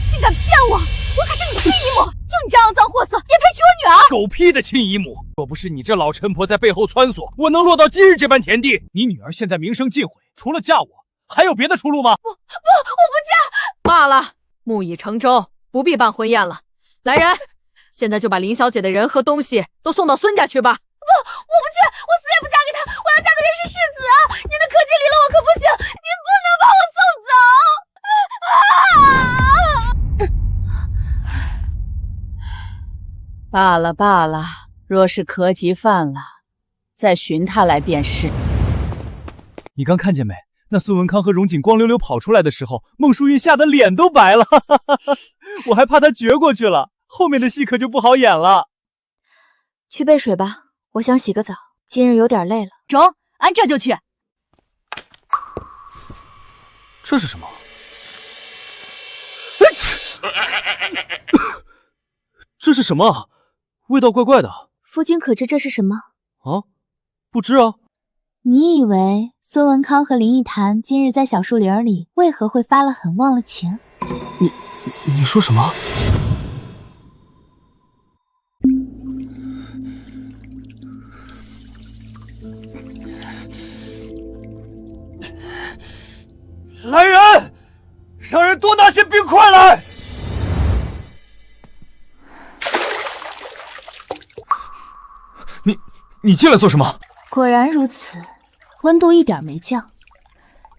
竟敢骗我！我可是你亲姨母，就你这肮脏货色，也配娶我女儿？狗屁的亲姨母！若不是你这老陈婆在背后撺掇，我能落到今日这般田地？你女儿现在名声尽毁，除了嫁我，还有别的出路吗？我不嫁！罢了，木已成舟，不必办婚宴了。来人，现在就把林小姐的人和东西都送到孙家去吧。不，我不去，我死也不嫁给他！我要嫁的人是世子啊！您的科技离了我可不行，您不能把我送走！罢了罢了，若是科级犯了，再寻他来便是。你刚看见没？那孙文康和荣锦光溜溜跑出来的时候，孟淑韵吓得脸都白了，我还怕他撅过去了，后面的戏可就不好演了。去备水吧，我想洗个澡，今日有点累了。中，俺这就去。这是什么？这是什么？味道怪怪的。夫君可知这是什么？啊，不知啊。你以为孙文康和林奕潭今日在小树林里为何会发了狠忘了情？你说什么？来人，让人多拿些冰块来。你进来做什么？果然如此，温度一点没降。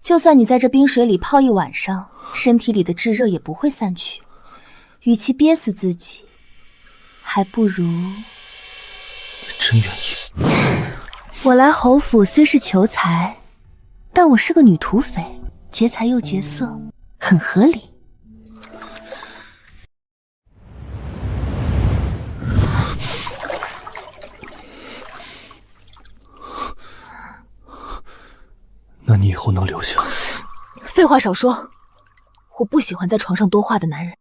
就算你在这冰水里泡一晚上，身体里的炙热也不会散去。与其憋死自己，还不如……真愿意。我来侯府虽是求财，但我是个女土匪，劫财又劫色，很合理。那你以后能留下？废话少说，我不喜欢在床上多话的男人。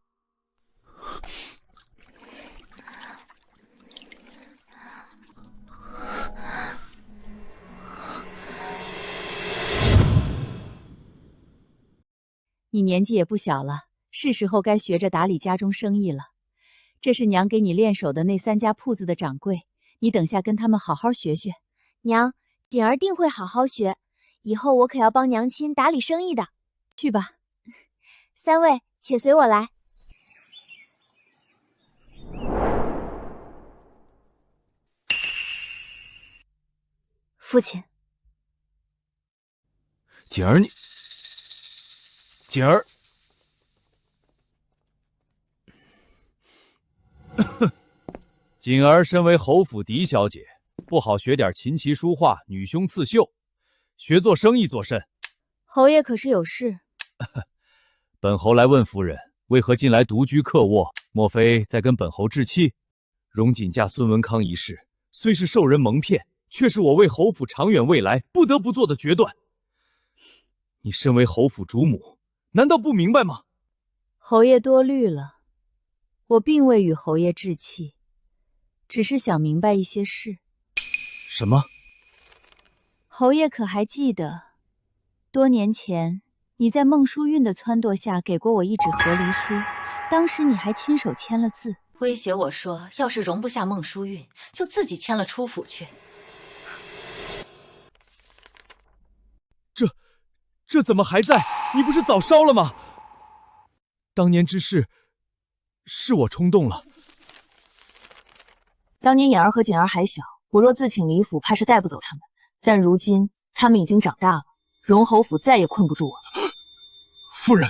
你年纪也不小了，是时候该学着打理家中生意了。这是娘给你练手的那3家铺子的掌柜，你等下跟他们好好学学。娘，锦儿定会好好学，以后我可要帮娘亲打理生意的。去吧，3位，且随我来。父亲，锦儿，锦儿，锦儿身为侯府嫡小姐，不好学点琴棋书画、女凶刺绣，学做生意做甚？侯爷可是有事？本侯来问夫人，为何近来独居客卧？莫非在跟本侯置气？荣锦嫁孙文康一事，虽是受人蒙骗，却是我为侯府长远未来不得不做的决断。你身为侯府主母，难道不明白吗？侯爷多虑了，我并未与侯爷置气，只是想明白一些事。什么？侯爷可还记得，多年前你在孟淑韵的撺掇下给过我一纸和离书，当时你还亲手签了字，威胁我说，要是容不下孟淑韵，就自己迁了出府去。这怎么还在？你不是早烧了吗？当年之事，是我冲动了。当年妍儿和锦儿还小，我若自请离府，怕是带不走他们。但如今他们已经长大了，荣侯府再也困不住我了。夫人，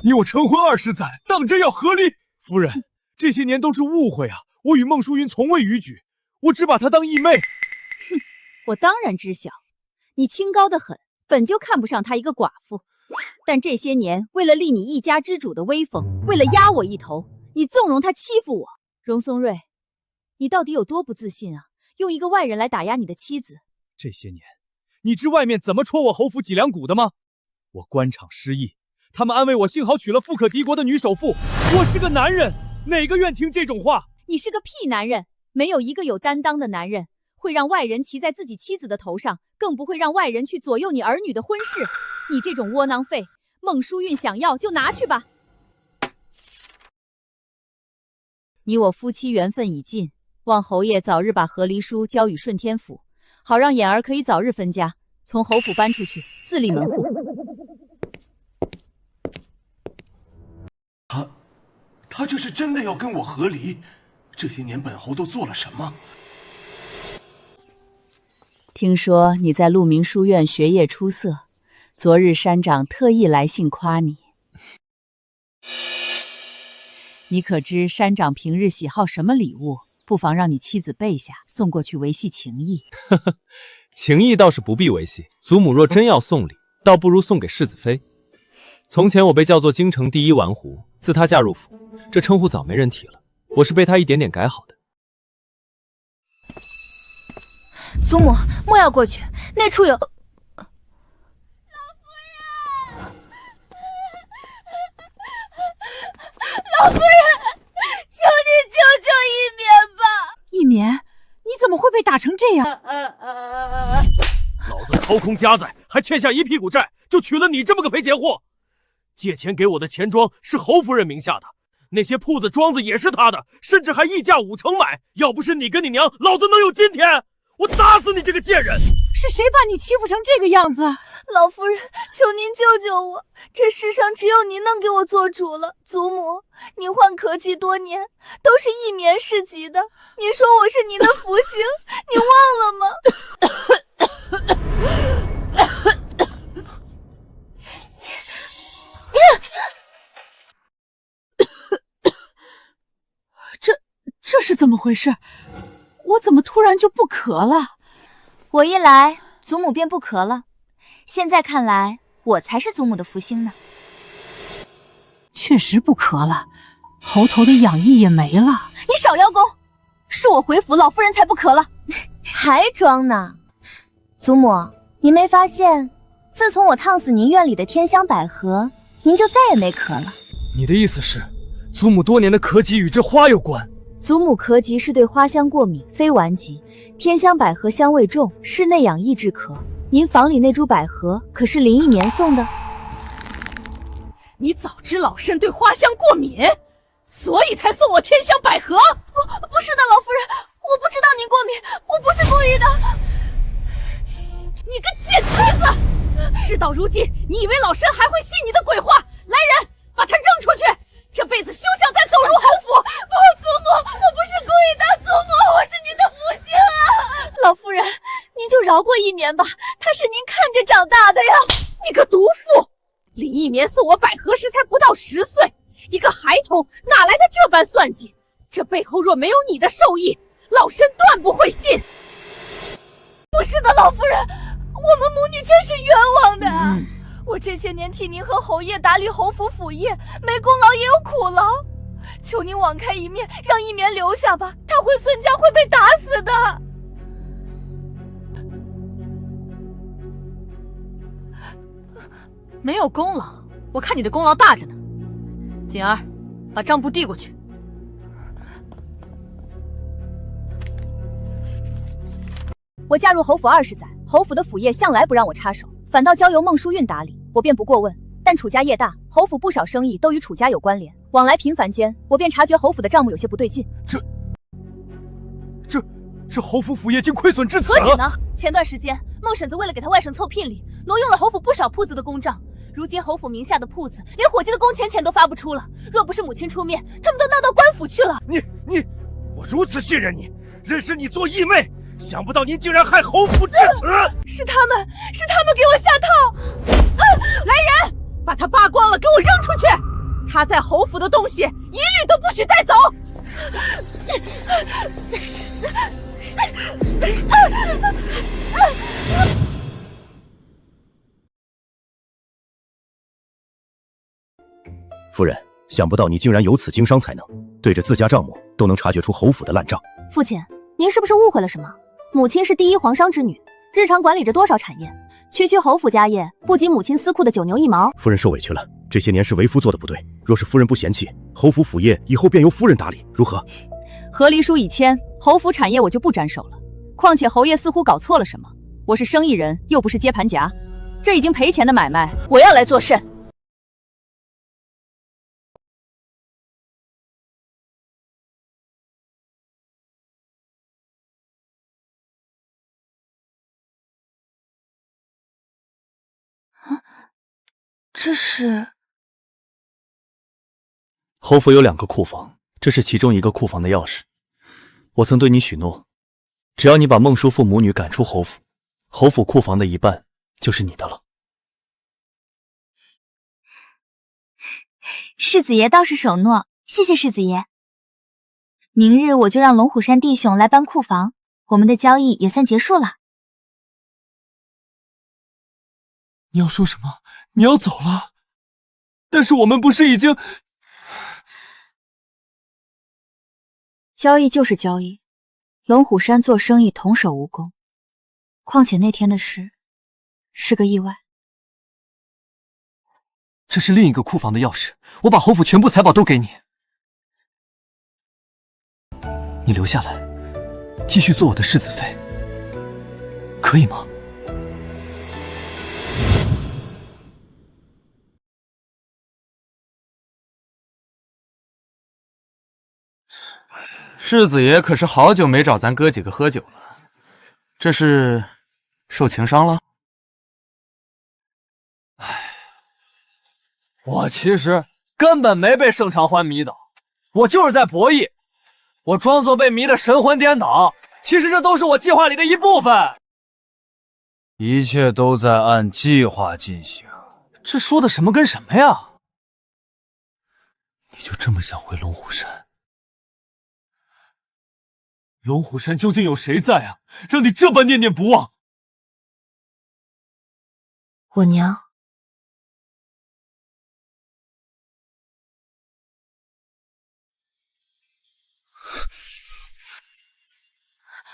你我成婚20载，当真要和离？夫人，这些年都是误会啊！我与孟淑云从未逾矩，我只把她当义妹。哼，我当然知晓，你清高得很，本就看不上她一个寡妇。但这些年，为了立你一家之主的威风，为了压我一头，你纵容她欺负我。荣松瑞，你到底有多不自信啊？用一个外人来打压你的妻子。这些年，你知外面怎么戳我侯府脊梁骨的吗？我官场失意，他们安慰我幸好娶了富可敌国的女首富。我是个男人，哪个愿听这种话？你是个屁男人，没有一个有担当的男人会让外人骑在自己妻子的头上，更不会让外人去左右你儿女的婚事。你这种窝囊废，孟淑韵想要就拿去吧。你我夫妻缘分已尽，望侯爷早日把和离书交与顺天府，好让妍儿可以早日分家，从侯府搬出去，自立门户。他这是真的要跟我和离？这些年本侯都做了什么？听说你在鹿鸣书院学业出色，昨日山长特意来信夸你。你可知山长平日喜好什么礼物？不妨让你妻子备下，送过去维系情谊。情谊倒是不必维系，祖母若真要送礼，倒不如送给世子妃。从前我被叫做京城第一玩狐，自她嫁入府，这称呼早没人提了。我是被她一点点改好的。祖母，莫要过去，那处有……老夫人，求你救救一棉吧！一棉，你怎么会被打成这样？老子掏空家财，还欠下一屁股债，就娶了你这么个赔钱货。借钱给我的钱庄是侯夫人名下的，那些铺子庄子也是她的，甚至还溢价5成买。要不是你跟你娘，老子能有今天？我打死你这个贱人！是谁把你欺负成这个样子？老夫人，求您救救我！这世上只有您能给我做主了。祖母，您患咳疾多年，都是一棉氏集的。您说我是您的福星，您忘了吗？这是怎么回事？我怎么突然就不咳了？我一来，祖母便不咳了。现在看来，我才是祖母的福星呢。确实不咳了，喉头的痒意也没了。你少邀功，是我回府，老夫人才不咳了。还装呢？祖母，您没发现自从我烫死您院里的天香百合，您就再也没咳了。你的意思是，祖母多年的咳疾与这花有关？祖母咳疾是对花香过敏，非顽疾。天香百合香味重，是内养益治咳。您房里那株百合可是林一年送的？你早知老身对花香过敏，所以才送我天香百合。不是的，老夫人，我不知道您过敏，我不是故意的。你个贱蹄子！事到如今，你以为老身还会信你的鬼话？来人，把他扔出去！这辈子休想再走入侯府！不，祖母，我不是故意的，祖母，我是您的福星啊！老夫人，您就饶过一眠吧，他是您看着长大的呀。你个毒妇！林一眠送我百合时才不到10岁，一个孩童哪来的这般算计？这背后若没有你的授意，老身断不会信。不是的，老夫人，我们母女真是冤枉的。我这些年替您和侯爷打理侯府府业，没功劳也有苦劳，求您网开一面，让一眠留下吧，他回孙家会被打死的。没有功劳，我看你的功劳大着呢。锦儿，把账簿递过去。我嫁入侯府20载，侯府的府业向来不让我插手，反倒交由孟淑韵打理，我便不过问。但楚家业大，侯府不少生意都与楚家有关联，往来频繁间，我便察觉侯府的账目有些不对劲。这侯府府业竟亏损至此何止呢？前段时间，孟婶子为了给她外甥凑聘礼，挪用了侯府不少铺子的公账。如今侯府名下的铺子，连伙计的工钱都发不出了。若不是母亲出面，他们都闹到官府去了。我如此信任你，认识你做义妹，想不到您竟然害侯府至此！是他们给我下套！来人，把他扒光了，给我扔出去！他在侯府的东西，一律都不许带走！夫人，想不到你竟然有此经商才能，对着自家账目都能察觉出侯府的烂账。父亲，您是不是误会了什么？母亲是第一皇商之女，日常管理着多少产业，区侯府家业不及母亲司库的9牛1毛。夫人受委屈了，这些年是为夫做的不对，若是夫人不嫌弃，侯府府业以后便由夫人打理，如何？和离书已签，侯府产业我就不沾手了。况且侯爷似乎搞错了什么，我是生意人，又不是接盘侠，这已经赔钱的买卖，我要来做甚？这是侯府有2个库房，这是其中一个库房的钥匙。我曾对你许诺，只要你把孟叔父母女赶出侯府，侯府库房的一半就是你的了。世子爷倒是守诺，谢谢世子爷。明日我就让龙虎山弟兄来搬库房，我们的交易也算结束了。你要说什么？你要走了？但是我们不是已经……交易就是交易，龙虎山做生意童叟无功，况且那天的事是个意外。这是另一个库房的钥匙，我把侯府全部财宝都给你，你留下来，继续做我的世子妃，可以吗？世子爷可是好久没找咱哥几个喝酒了，这是受情伤了？我其实根本没被盛长欢迷倒，我就是在博弈，我装作被迷得神魂颠倒，其实这都是我计划里的一部分。一切都在按计划进行。这说的什么跟什么呀？你就这么想回龙虎山？龙虎山究竟有谁在啊？让你这般念念不忘？我娘。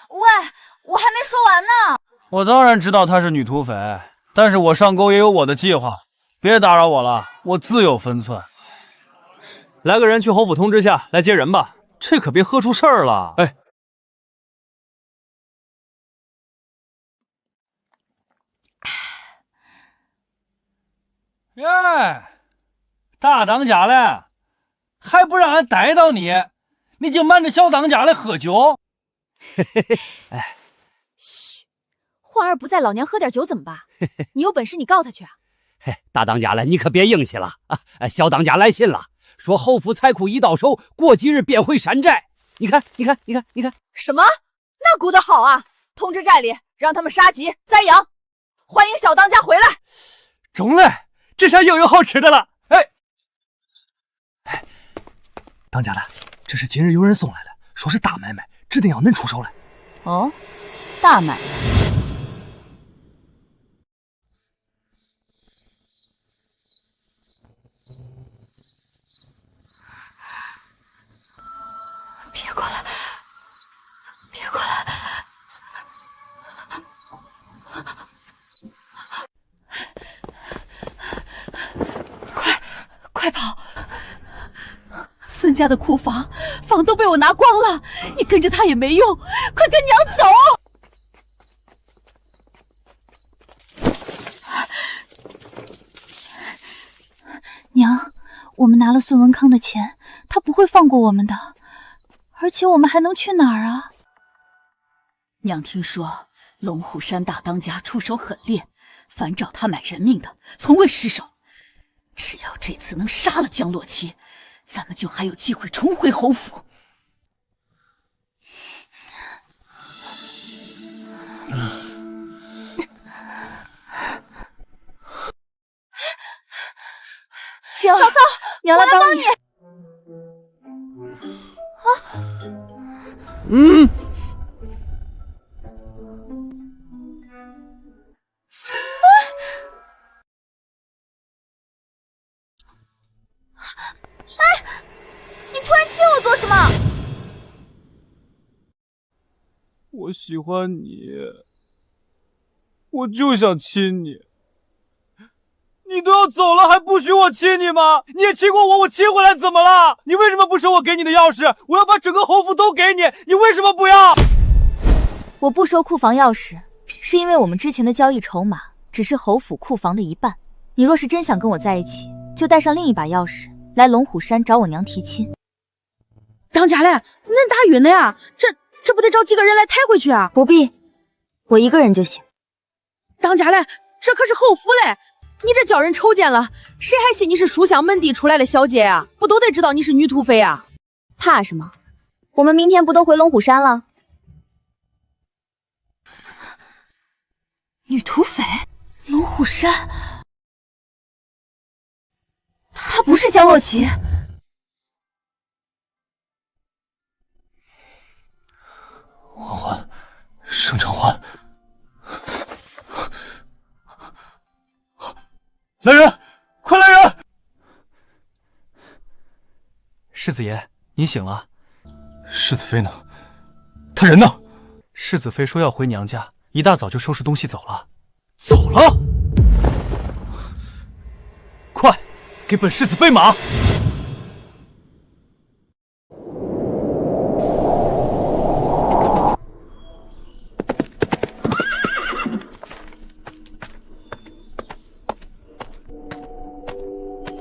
喂，我还没说完呢。我当然知道她是女土匪，但是我上钩也有我的计划，别打扰我了，我自有分寸。来个人去侯府通知下来接人吧，这可别喝出事儿了。哎，耶，大当家嘞，还不让俺逮到你，你就瞒着小当家来喝酒。哎，嘘，焕儿不在，老娘喝点酒怎么办？你有本事你告他去啊！嘿，大当家嘞，你可别硬气了啊！小当家来信了，说侯府财库一到手，过几日便回山寨。你看，什么？那鼓得好啊！通知寨里，让他们杀鸡宰羊，欢迎小当家回来。中嘞，这下又有好吃的了。哎，当家的，这是今日有人送来的，说是大买卖，指定要恁出手来。哦，大买卖。别过来！别过来！快跑！孙家的库房都被我拿光了，你跟着他也没用，快跟娘走！娘，我们拿了孙文康的钱，他不会放过我们的。而且我们还能去哪儿啊？娘听说龙虎山大当家出手狠烈，凡找他买人命的从未失手。只要这次能杀了江洛奇，咱们就还有机会重回侯府。请嫂嫂，娘来帮你。你突然亲我做什么？我喜欢你，我就想亲你。你都要走了，还不许我亲你吗？你也亲过我，我亲回来怎么了？你为什么不收我给你的钥匙？我要把整个侯府都给你，你为什么不要？我不收库房钥匙，是因为我们之前的交易筹码只是侯府库房的一半。你若是真想跟我在一起，就带上另一把钥匙来龙虎山找我娘提亲。当家嘞，恁打晕了呀？这不得找几个人来抬回去啊？不必，我一个人就行。当家嘞，这可是侯府嘞。你这叫人瞅见了，谁还信你是书香门第出来的小姐啊？不都得知道你是女土匪啊？怕什么？我们明天不都回龙虎山了？女土匪？龙虎山？她不是江洛奇。欢欢，盛承欢。来人，快来人！世子爷，您醒了。世子妃呢？她人呢？世子妃说要回娘家，一大早就收拾东西走了。走了？快，给本世子备马！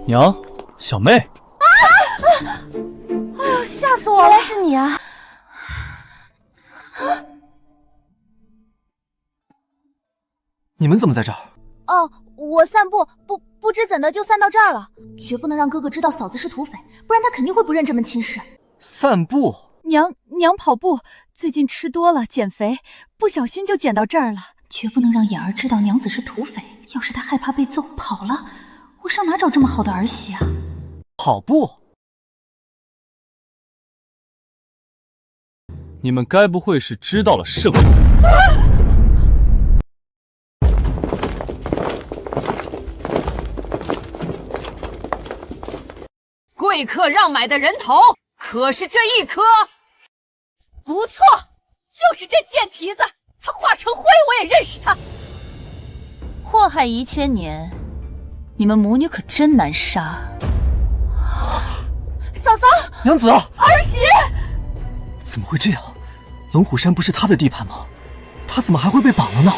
娘，小妹！哎呦，吓死我了！原来是你啊！你们怎么在这儿？哦，我散步，不知怎的就散到这儿了。绝不能让哥哥知道嫂子是土匪，不然他肯定会不认这门亲事。散步？娘跑步，最近吃多了，减肥，不小心就捡到这儿了。绝不能让眼儿知道娘子是土匪，要是她害怕被揍跑了，我上哪找这么好的儿媳啊？跑步？你们该不会是知道了什么？贵客让买的人头可是这一颗？不错，就是这贱蹄子，他化成灰我也认识他。祸害1000年，你们母女可真难杀。嫂嫂，娘子，儿媳，怎么会这样？龙虎山不是他的地盘吗？他怎么还会被绑了呢？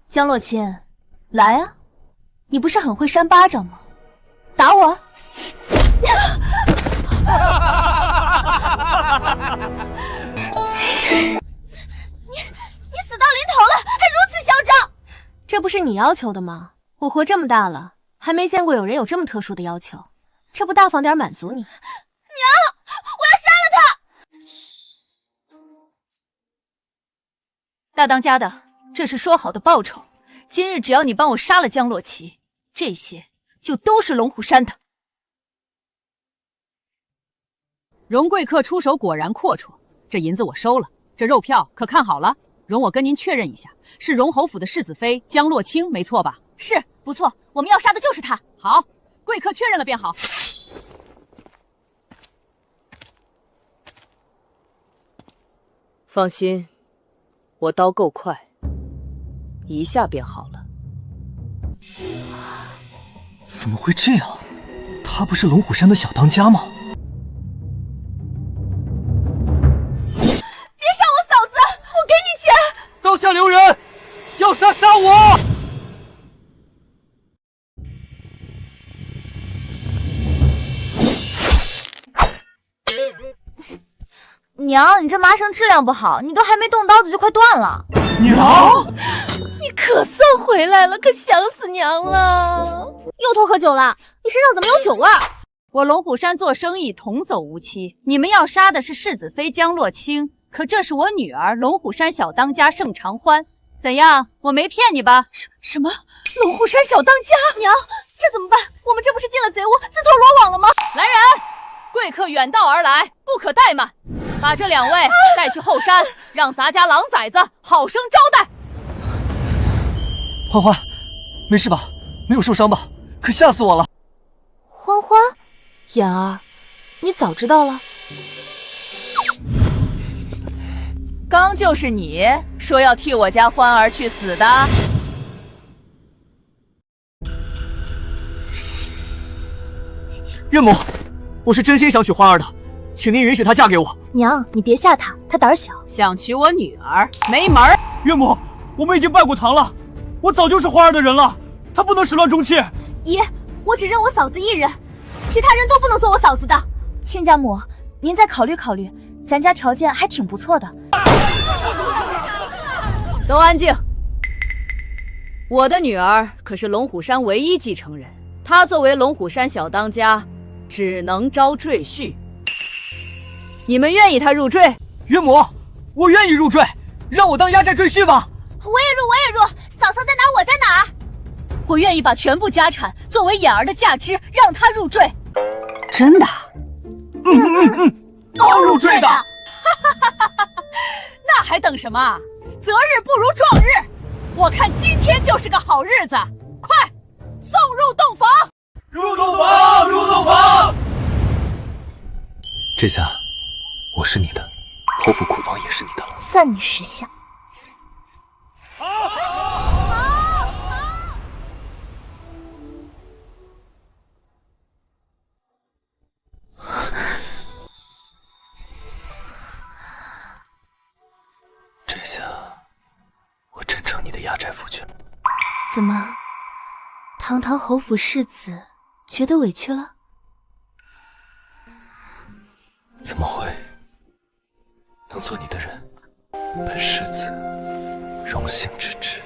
江洛清，来啊！你不是很会扇巴掌吗？打我！你死到临头了，还如此嚣张！这不是你要求的吗？我活这么大了，还没见过有人有这么特殊的要求，这不大方点满足你？娘，我要杀了他！大当家的，这是说好的报酬。今日只要你帮我杀了江洛奇，这些就都是龙虎山的。荣贵客出手果然阔绰，这银子我收了，这肉票可看好了。容我跟您确认一下，是荣侯府的世子妃江洛清，没错吧？是，不错，我们要杀的就是他。好，贵客确认了便好。放心，我刀够快，一下便好了。怎么会这样？他不是龙虎山的小当家吗？别杀我嫂子，我给你钱！刀下留人，要杀杀我！娘，你这麻绳质量不好，你都还没动刀子就快断了。娘，你可算回来了，可想死娘了！又偷喝酒了，你身上怎么有酒味？我龙虎山做生意童叟无欺，你们要杀的是世子妃江洛清，可这是我女儿龙虎山小当家盛长欢。怎样，我没骗你吧？什么？龙虎山小当家？娘，这怎么办？我们这不是进了贼窝，自投罗网了吗？来人，贵客远道而来，不可怠慢，把这2位带去后山，让咱家狼崽子好生招待。欢欢，没事吧？没有受伤吧？可吓死我了！欢欢，妍儿，你早知道了。刚就是你说要替我家欢儿去死的。岳母，我是真心想娶欢儿的，请您允许她嫁给我。娘，你别吓她，她胆小。想娶我女儿，没门儿！岳母，我们已经拜过堂了，我早就是欢儿的人了，她不能始乱终弃。姨，我只认我嫂子一人，其他人都不能做我嫂子的。亲家母，您再考虑考虑，咱家条件还挺不错的。都安静！我的女儿可是龙虎山唯一继承人，她作为龙虎山小当家，只能招赘婿。你们愿意她入赘？岳母，我愿意入赘，让我当压寨赘婿吧。我也入，嫂嫂在哪儿，我在哪儿。我愿意把全部家产作为眼儿的价值，让她入赘。真的？都入赘的。那还等什么？择日不如撞日，我看今天就是个好日子，快送入洞房！入洞房，入洞房！这下我是你的，侯府库房也是你的了。算你识相。这下我真成你的压寨夫君了。怎么，堂堂侯府世子觉得委屈了？怎么会？能做你的人，本世子荣幸之至。